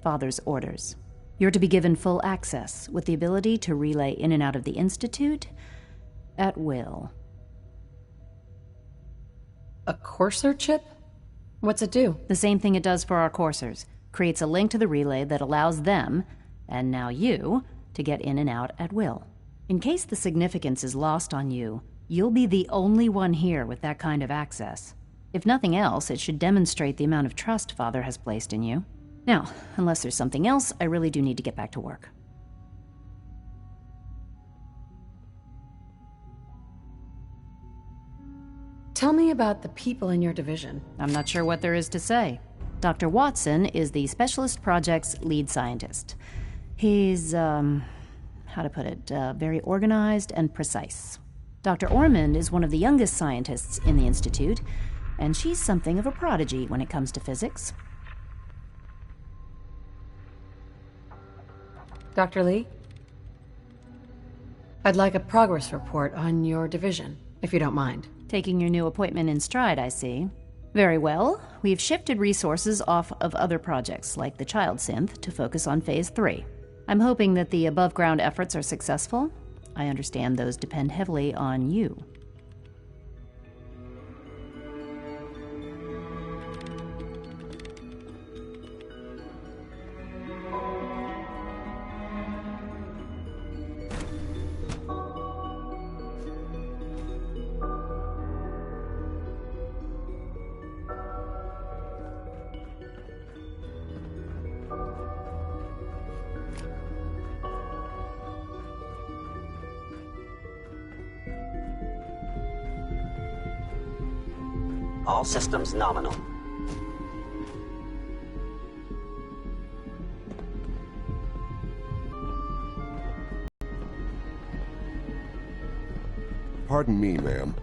Father's orders. You're to be given full access, with the ability to relay in and out of the Institute at will. A courser chip? What's it do? The same thing it does for our coursers. Creates a link to the relay that allows them, and now you, to get in and out at will. In case the significance is lost on you, you'll be the only one here with that kind of access. If nothing else, it should demonstrate the amount of trust Father has placed in you. Now, unless there's something else, I really do need to get back to work. Tell me about the people in your division. I'm not sure what there is to say. Dr. Watson is the Specialist Project's lead scientist. He's, how to put it, very organized and precise. Dr. Ormond is one of the youngest scientists in the Institute, and she's something of a prodigy when it comes to physics. Dr. Lee? I'd like a progress report on your division, if you don't mind. Taking your new appointment in stride, I see. Very well. We've shifted resources off of other projects, like the child synth, to focus on Phase 3. I'm hoping that the above-ground efforts are successful. I understand those depend heavily on you. All systems nominal. Pardon me, ma'am.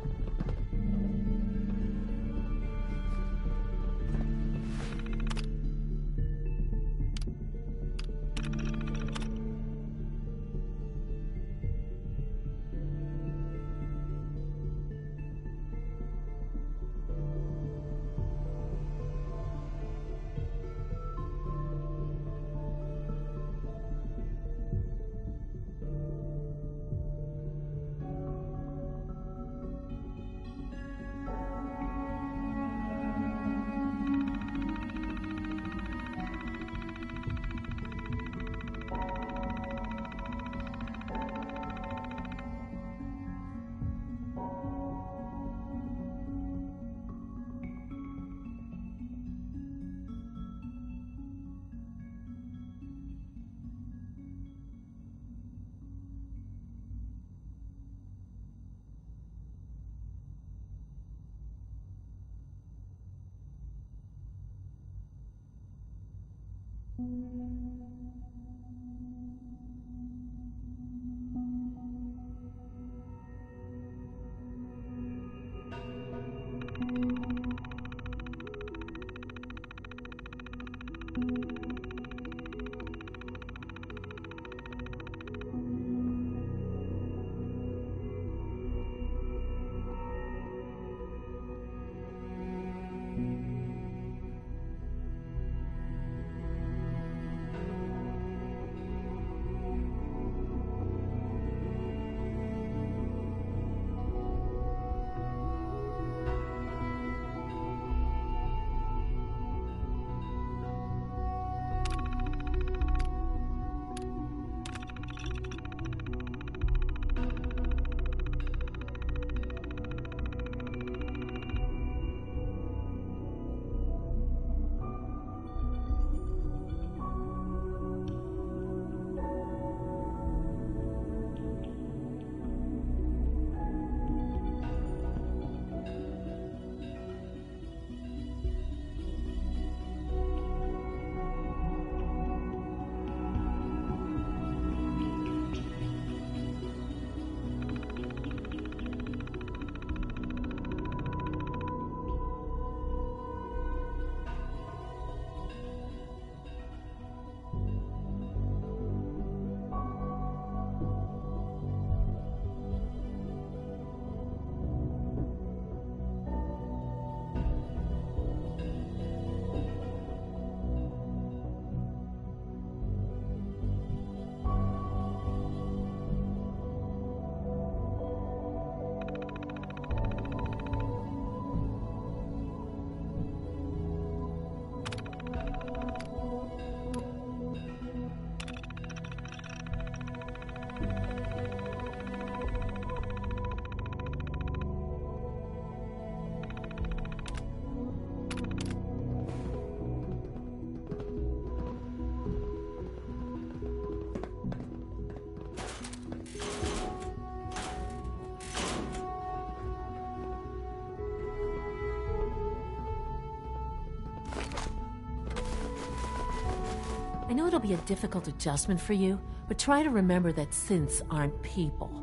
I know it'll be a difficult adjustment for you, but try to remember that synths aren't people.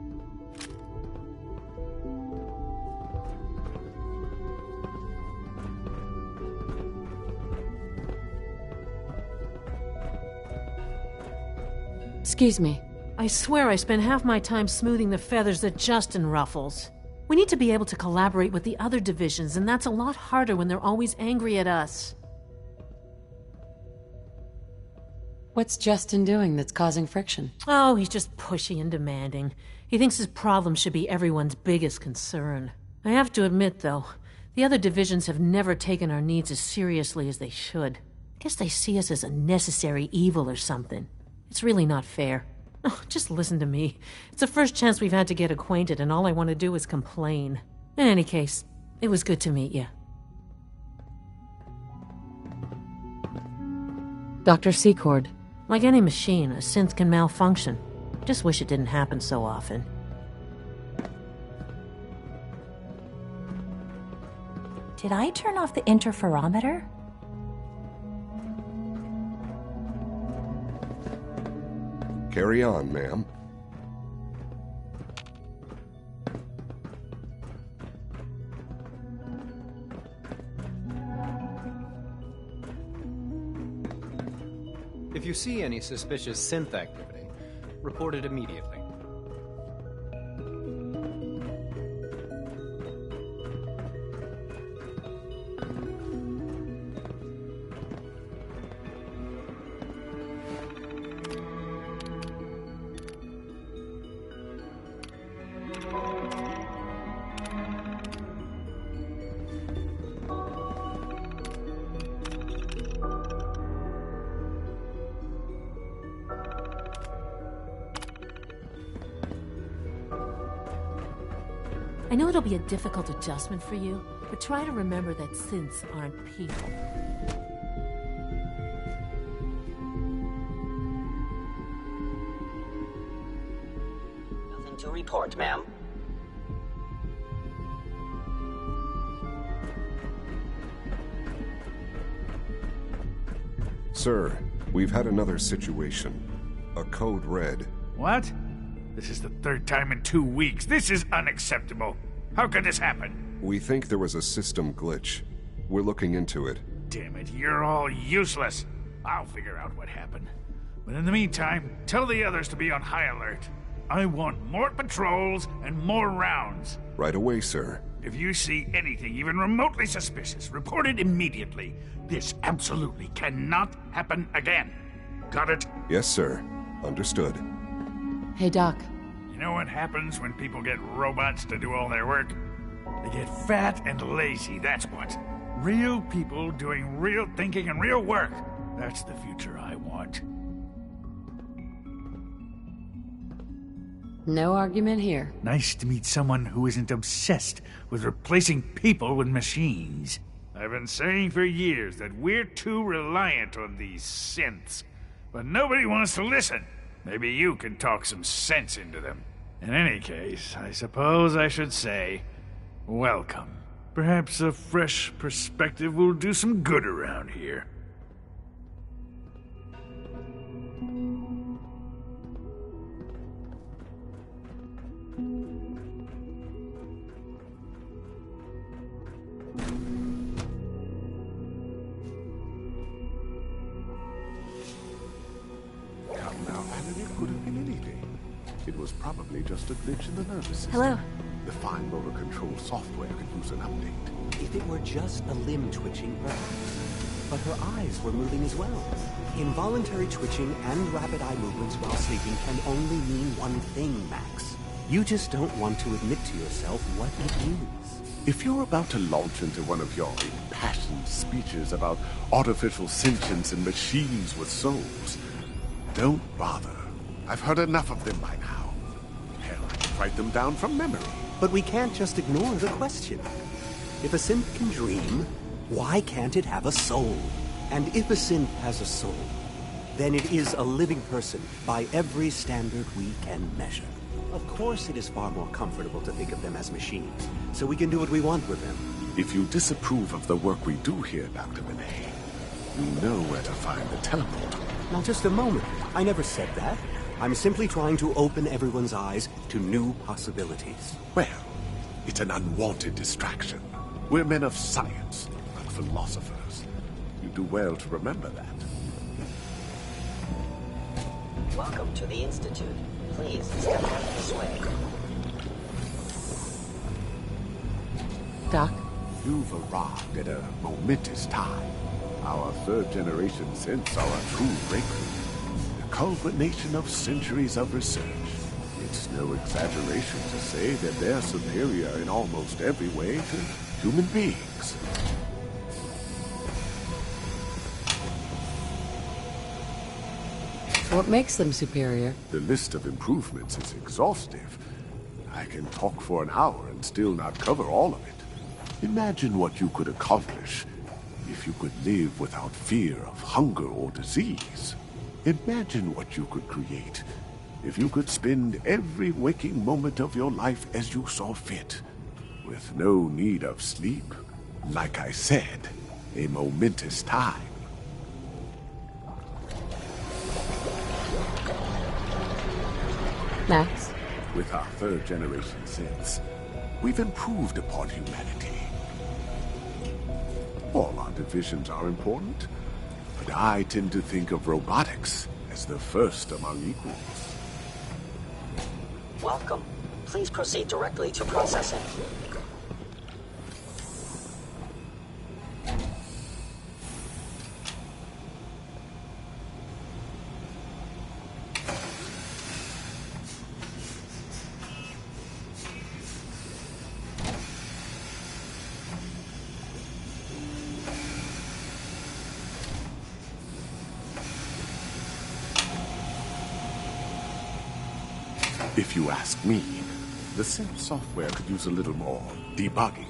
Excuse me. I swear I spend half my time smoothing the feathers that Justin ruffles. We need to be able to collaborate with the other divisions, and that's a lot harder when they're always angry at us. What's Justin doing that's causing friction? Oh, he's just pushy and demanding. He thinks his problem should be everyone's biggest concern. I have to admit, though, the other divisions have never taken our needs as seriously as they should. I guess they see us as a necessary evil or something. It's really not fair. Oh, just listen to me. It's the first chance we've had to get acquainted, and all I want to do is complain. In any case, it was good to meet you. Dr. Secord. Like any machine, a synth can malfunction. Just wish it didn't happen so often. Did I turn off the interferometer? Carry on, ma'am. If you see any suspicious synth activity, report it immediately. I know it'll be a difficult adjustment for you, but try to remember that synths aren't people. Nothing to report, ma'am. Sir, we've had another situation. A code red. What? This is the third time in 2 weeks. This is unacceptable. How could this happen? We think there was a system glitch. We're looking into it. Damn it, you're all useless. I'll figure out what happened. But in the meantime, tell the others to be on high alert. I want more patrols and more rounds. Right away, sir. If you see anything even remotely suspicious, report it immediately. This absolutely cannot happen again. Got it? Yes, sir. Understood. Hey, Doc. You know what happens when people get robots to do all their work? They get fat and lazy, that's what. Real people doing real thinking and real work. That's the future I want. No argument here. Nice to meet someone who isn't obsessed with replacing people with machines. I've been saying for years that we're too reliant on these synths, but nobody wants to listen. Maybe you can talk some sense into them. In any case, I suppose I should say, welcome. Perhaps a fresh perspective will do some good around here. It was probably just a glitch in the nervous system. Hello. The fine motor control software could use an update. If it were just a limb twitching, perhaps. But her eyes were moving as well. Involuntary twitching and rapid eye movements while sleeping can only mean one thing, Max. You just don't want to admit to yourself what it is. If you're about to launch into one of your impassioned speeches about artificial sentience and machines with souls, don't bother. I've heard enough of them by now. Hell, I can write them down from memory. But we can't just ignore the question. If a synth can dream, why can't it have a soul? And if a synth has a soul, then it is a living person by every standard we can measure. Of course it is far more comfortable to think of them as machines, so we can do what we want with them. If you disapprove of the work we do here, Dr. Benet, you know where to find the teleporter. Now, just a moment. I never said that. I'm simply trying to open everyone's eyes to new possibilities. Well, it's an unwanted distraction. We're men of science, not philosophers. You do well to remember that. Welcome to the Institute. Please step out this way. Doc? You've arrived at a momentous time. Our third-generation synths are a true breakthrough. The culmination of centuries of research. It's no exaggeration to say that they're superior in almost every way to human beings. What makes them superior? The list of improvements is exhaustive. I can talk for an hour and still not cover all of it. Imagine what you could accomplish if you could live without fear of hunger or disease. Imagine what you could create if you could spend every waking moment of your life as you saw fit, with no need of sleep. Like I said, a momentous time. Max? With our third-generation synths, we've improved upon humanity. All our divisions are important, but I tend to think of robotics as the first among equals. Welcome. Please proceed directly to processing. If you ask me, the synth software could use a little more debugging.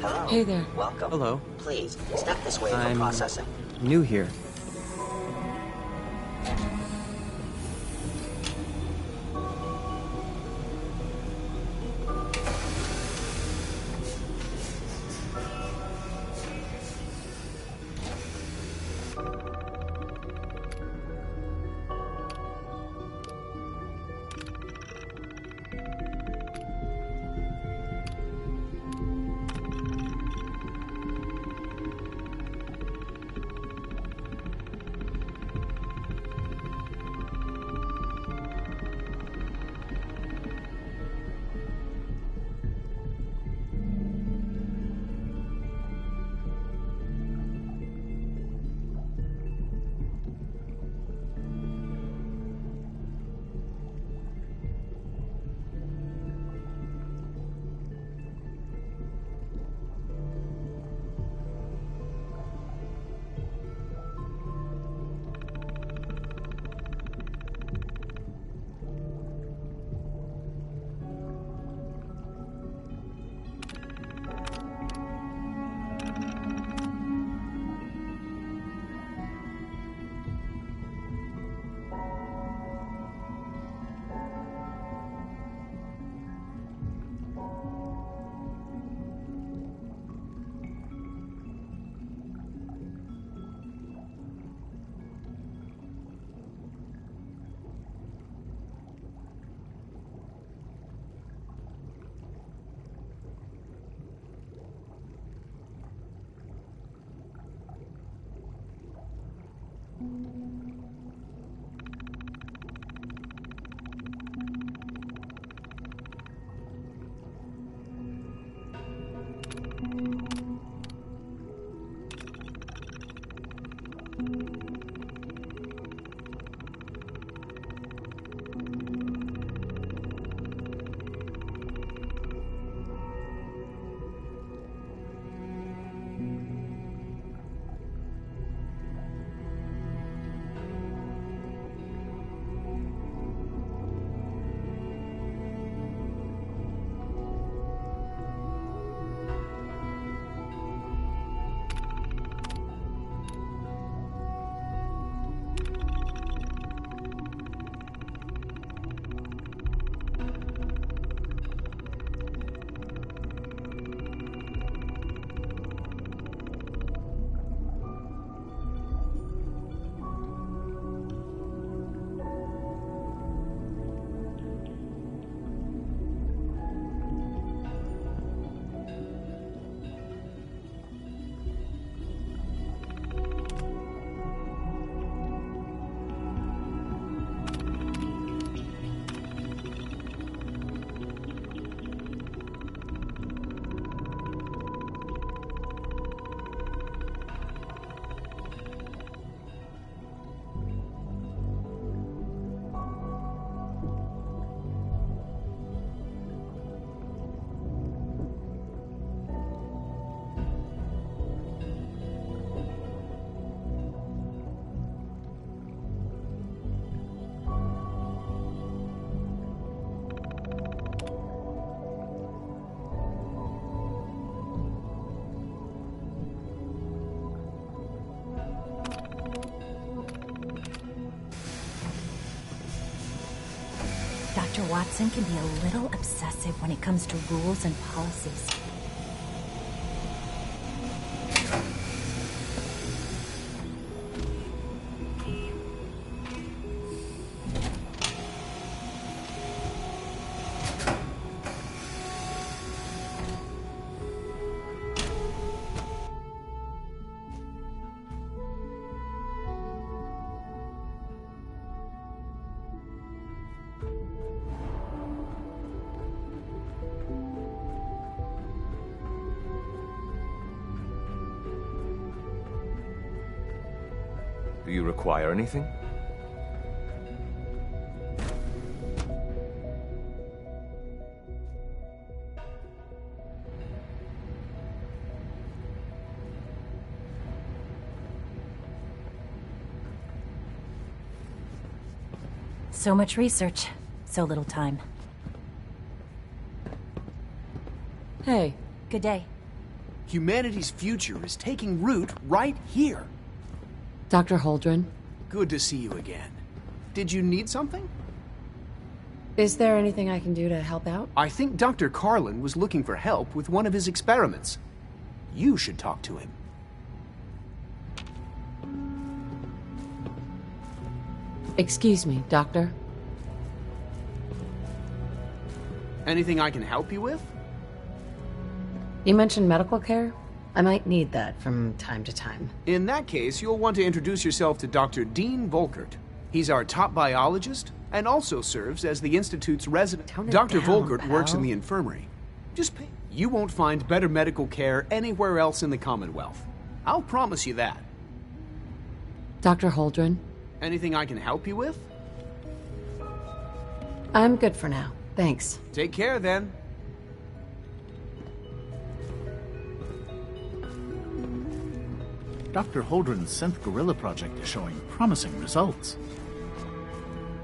Hello. Hey there. Welcome. Hello. Please, step this way for I'm processing. new here. Dr. Watson can be a little obsessive when it comes to rules and policies. Do you require anything? So much research, so little time. Hey. Good day. Humanity's future is taking root right here. Dr. Holdren? Good to see you again. Did you need something? Is there anything I can do to help out? I think Dr. Carlin was looking for help with one of his experiments. You should talk to him. Excuse me, Doctor? Anything I can help you with? You mentioned medical care? I might need that from time to time. In that case, you'll want to introduce yourself to Dr. Dean Volkert. He's our top biologist and also serves as the Institute's resident. Dr. Volkert works in the infirmary. You won't find better medical care anywhere else in the Commonwealth. I'll promise you that. Dr. Holdren? Anything I can help you with? I'm good for now. Thanks. Take care, then. Dr. Holdren's synth gorilla project is showing promising results.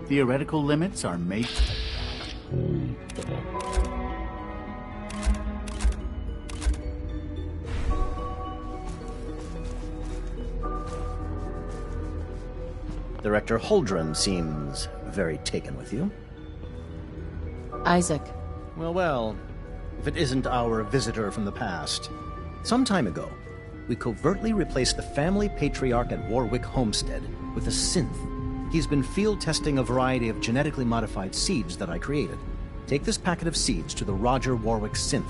Theoretical limits are made. Director Holdren seems very taken with you. Isaac. Well, if it isn't our visitor from the past. Some time ago, we covertly replaced the family patriarch at Warwick Homestead with a synth. He's been field testing a variety of genetically modified seeds that I created. Take this packet of seeds to the Roger Warwick synth.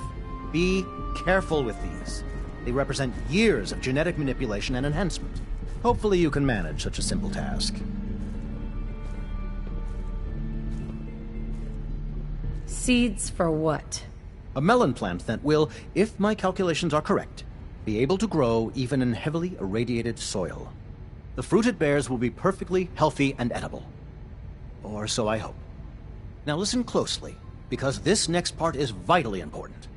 Be careful with these. They represent years of genetic manipulation and enhancement. Hopefully you can manage such a simple task. Seeds for what? A melon plant that will, if my calculations are correct, be able to grow even in heavily irradiated soil. The fruit it bears will be perfectly healthy and edible. Or so I hope. Now listen closely, because this next part is vitally important.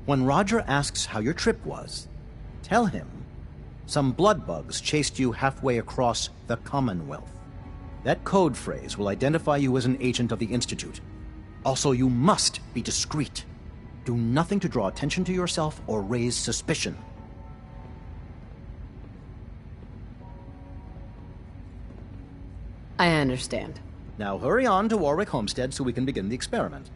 When Roger asks how your trip was, tell him some blood bugs chased you halfway across the Commonwealth. That code phrase will identify you as an agent of the Institute. Also, you must be discreet. Do nothing to draw attention to yourself or raise suspicion. I understand. Now hurry on to Warwick Homestead so we can begin the experiment.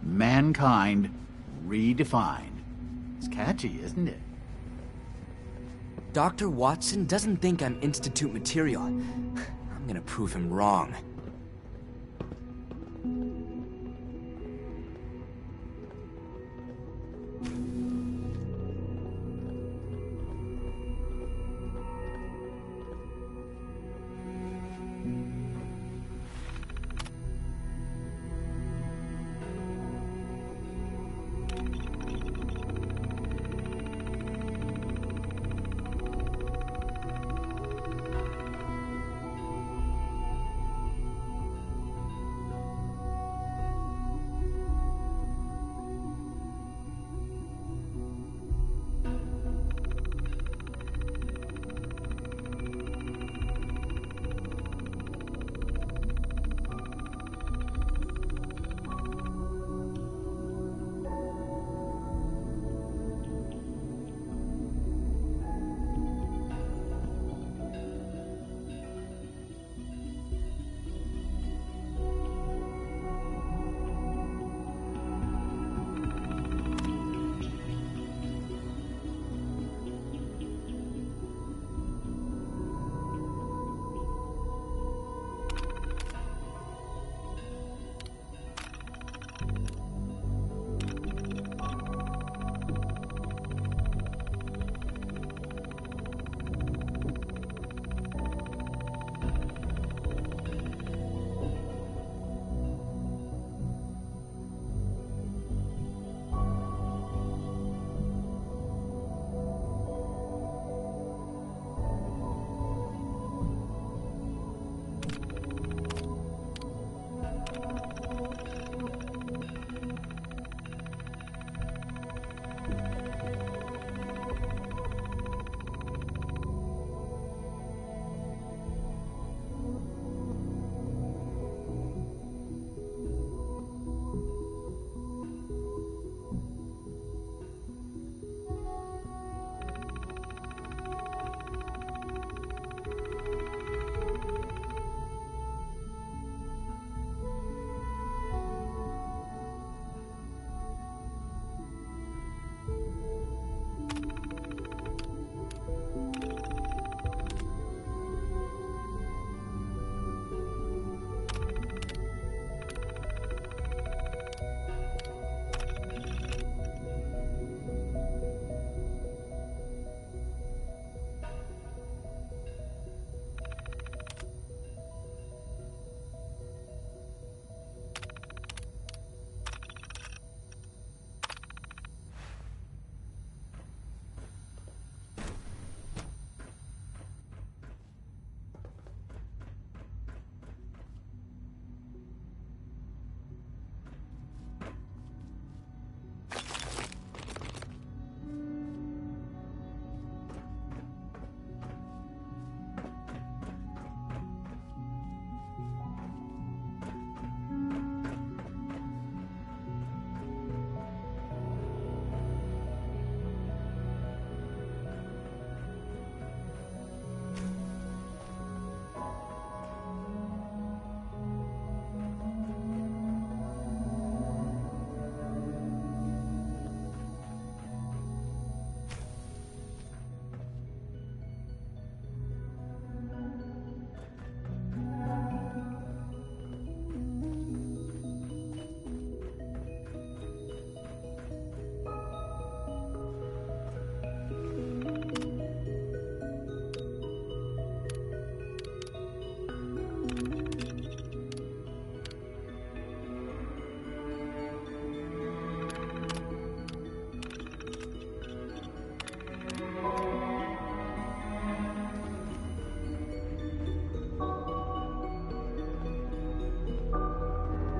Mankind redefined. It's catchy, isn't it? Dr. Watson doesn't think I'm Institute material. I'm gonna prove him wrong.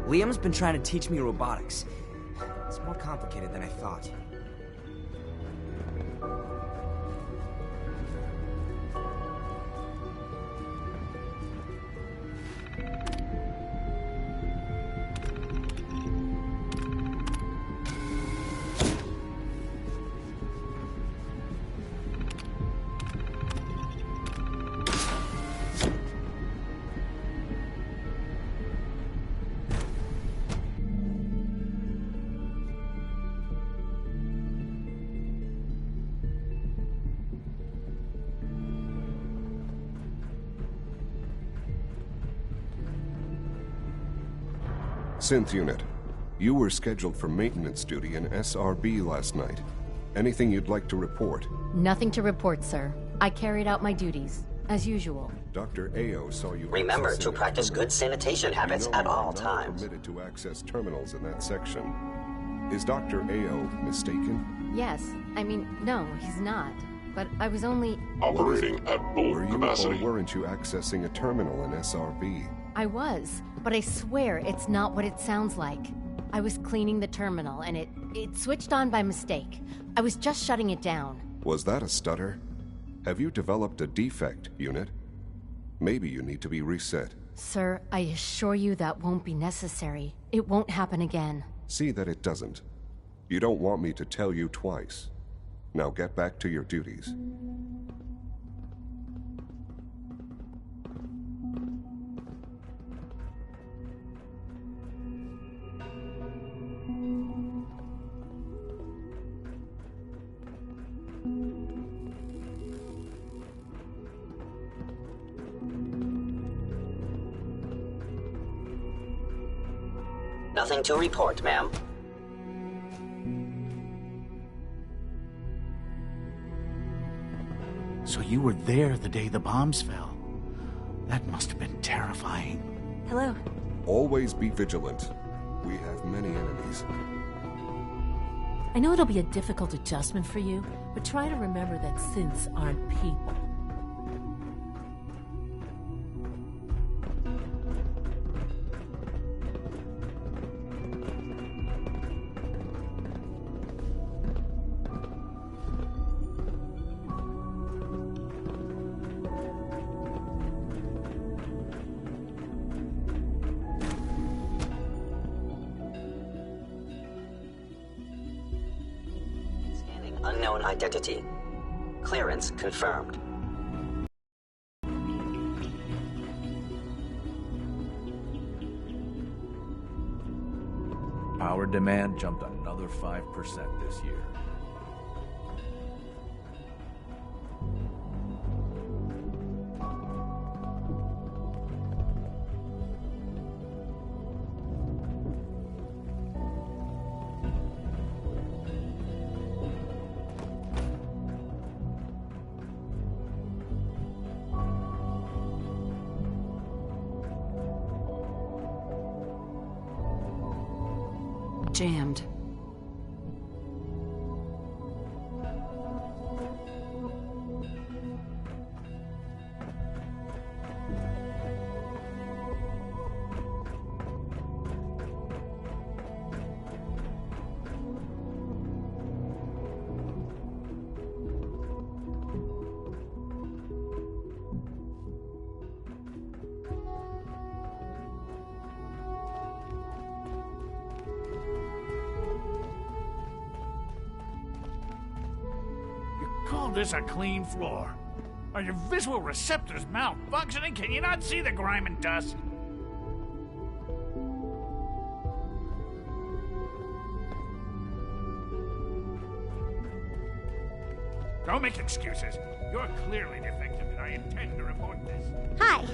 Liam's been trying to teach me robotics. It's more complicated than I thought. Synth Unit, you were scheduled for maintenance duty in SRB last night. Anything you'd like to report? Nothing to report, sir. I carried out my duties, as usual. Dr. Ao saw you... Remember to practice good sanitation habits at all times. Permitted to access terminals in that section. Is Dr. Ao mistaken? Yes. I mean, no, he's not. But I was only... Operating at full capacity. Or weren't you accessing a terminal in SRB? I was, but I swear it's not what it sounds like. I was cleaning the terminal, and it switched on by mistake. I was just shutting it down. Was that a stutter? Have you developed a defect, Unit? Maybe you need to be reset. Sir, I assure you that won't be necessary. It won't happen again. See that it doesn't. You don't want me to tell you twice. Now get back to your duties. Nothing to report, ma'am. So you were there the day the bombs fell. That must have been terrifying. Hello. Always be vigilant. We have many enemies. I know it'll be a difficult adjustment for you, but try to remember that synths aren't people. Unknown identity. Clearance confirmed. Power demand jumped another 5% this year. Jammed. Call this a clean floor? Are your visual receptors malfunctioning? Can you not see the grime and dust? Don't make excuses. You're clearly defective, and I intend to report this. Hi.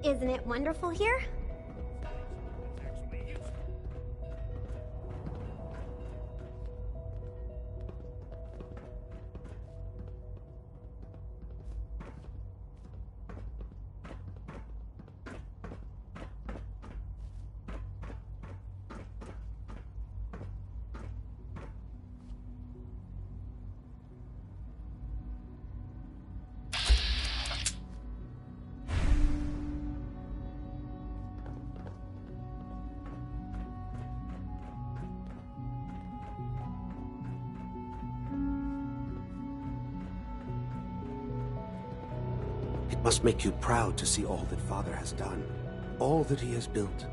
Isn't it wonderful here? Must make you proud to see all that Father has done, all that he has built.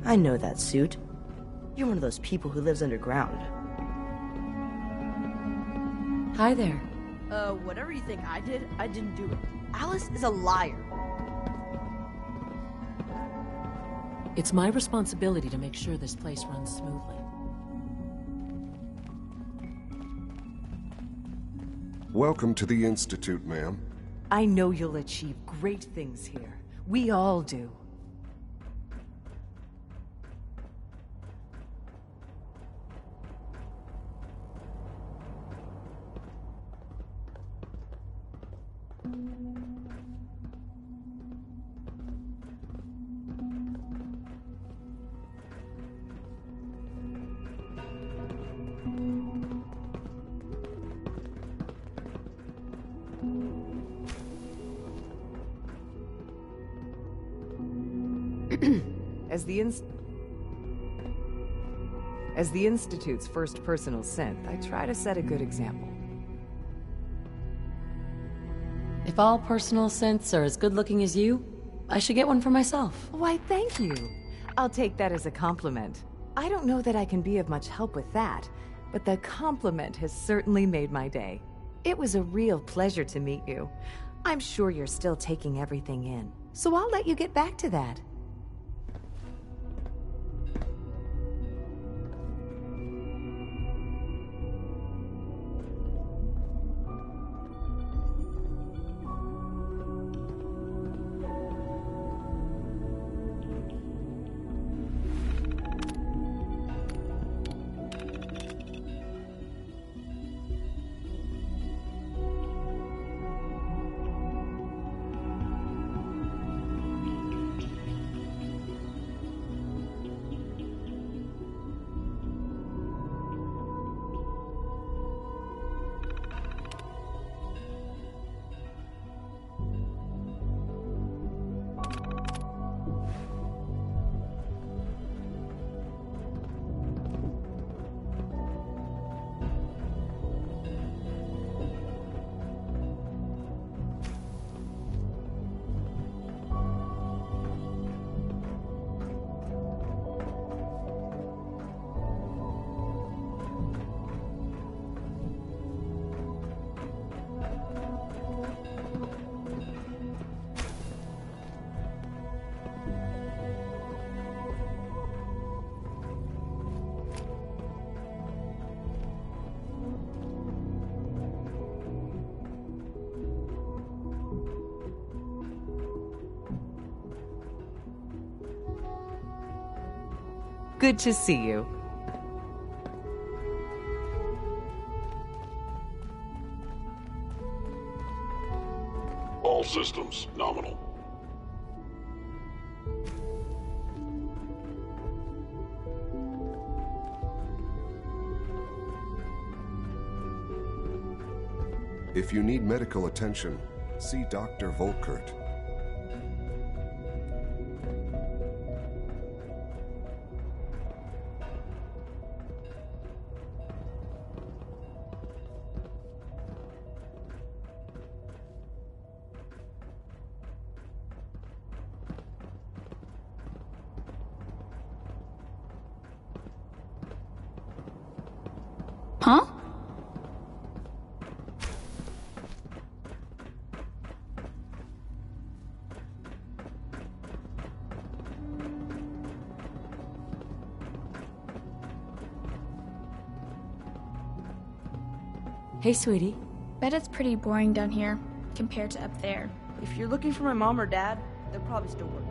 I know that suit. You're one of those people who lives underground. Hi there. Whatever you think I did, I didn't do it. Alice is a liar. It's my responsibility to make sure this place runs smoothly. Welcome to the Institute, ma'am. I know you'll achieve great things here. We all do. As the Institute's first personal synth, I try to set a good example. If all personal synths are as good looking as you, I should get one for myself. Why, thank you. I'll take that as a compliment. I don't know that I can be of much help with that, but the compliment has certainly made my day. It was a real pleasure to meet you. I'm sure you're still taking everything in, so I'll let you get back to that. Good to see you. All systems nominal. If you need medical attention, see Dr. Volkert. Huh? Hey, sweetie. Bet it's pretty boring down here, compared to up there. If you're looking for my mom or dad, they're probably still working.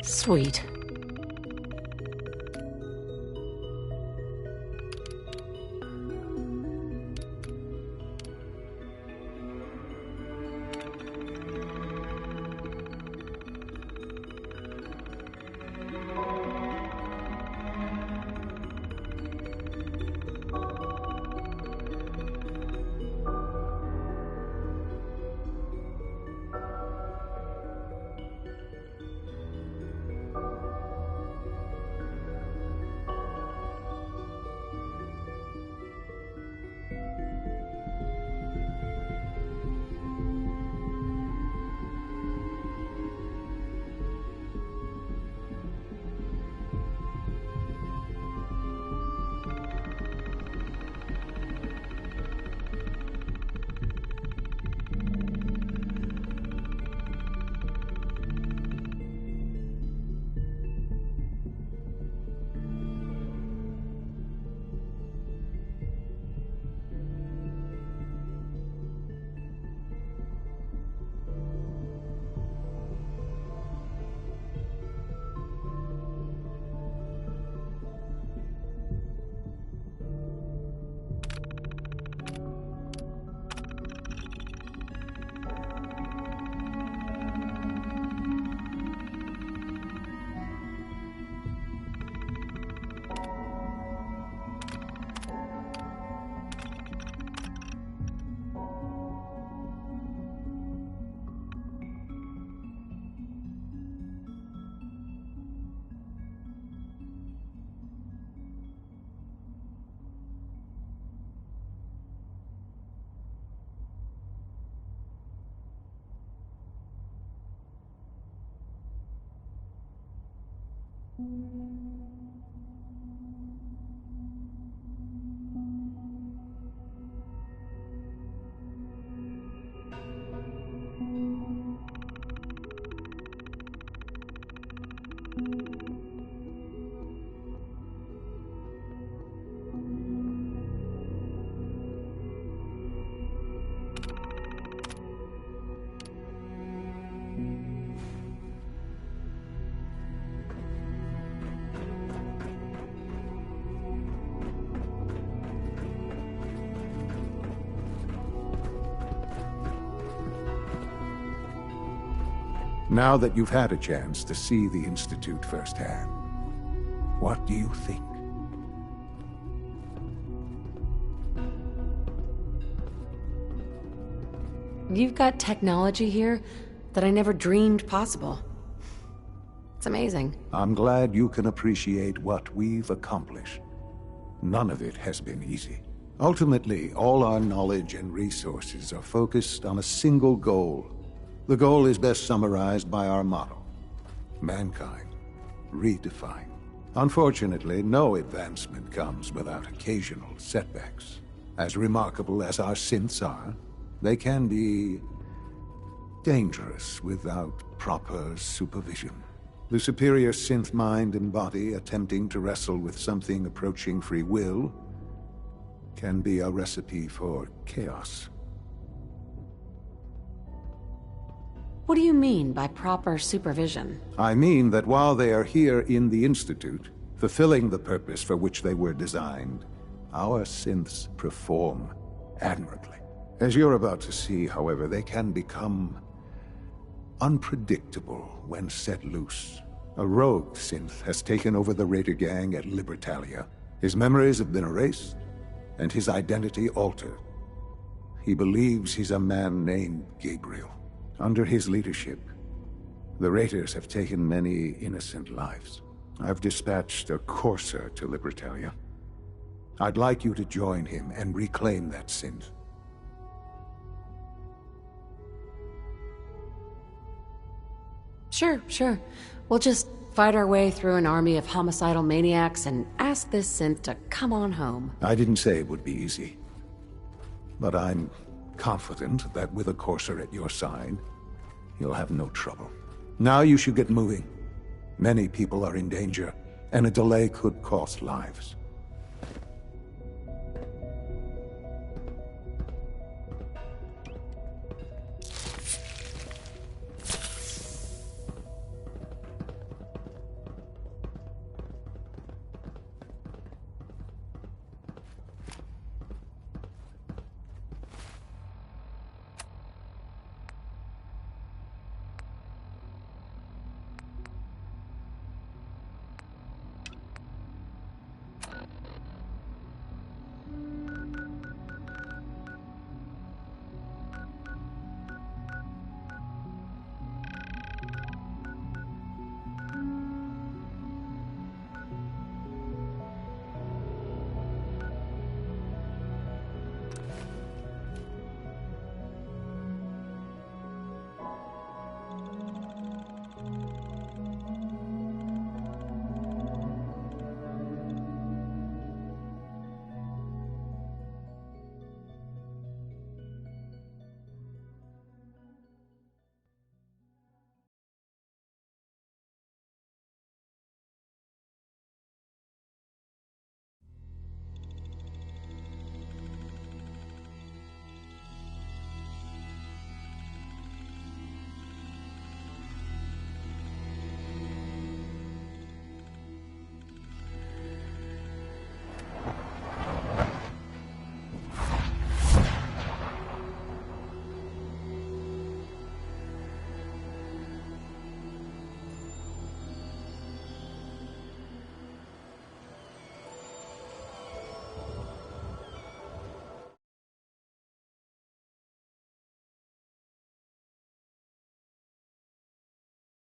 Sweet. Now that you've had a chance to see the Institute firsthand, what do you think? You've got technology here that I never dreamed possible. It's amazing. I'm glad you can appreciate what we've accomplished. None of it has been easy. Ultimately, all our knowledge and resources are focused on a single goal. The goal is best summarized by our motto: mankind, redefined. Unfortunately, no advancement comes without occasional setbacks. As remarkable as our synths are, they can be dangerous without proper supervision. The superior synth mind and body attempting to wrestle with something approaching free will can be a recipe for chaos. What do you mean by proper supervision? I mean that while they are here in the Institute, fulfilling the purpose for which they were designed, our synths perform admirably. As you're about to see, however, they can become unpredictable when set loose. A rogue synth has taken over the Raider gang at Libertalia. His memories have been erased, and his identity altered. He believes he's a man named Gabriel. Under his leadership, the Raiders have taken many innocent lives. I've dispatched a courser to Libertalia. I'd like you to join him and reclaim that synth. Sure. We'll just fight our way through an army of homicidal maniacs and ask this synth to come on home. I didn't say it would be easy. But I'm confident that with a courser at your side, you'll have no trouble. Now you should get moving. Many people are in danger, and a delay could cost lives.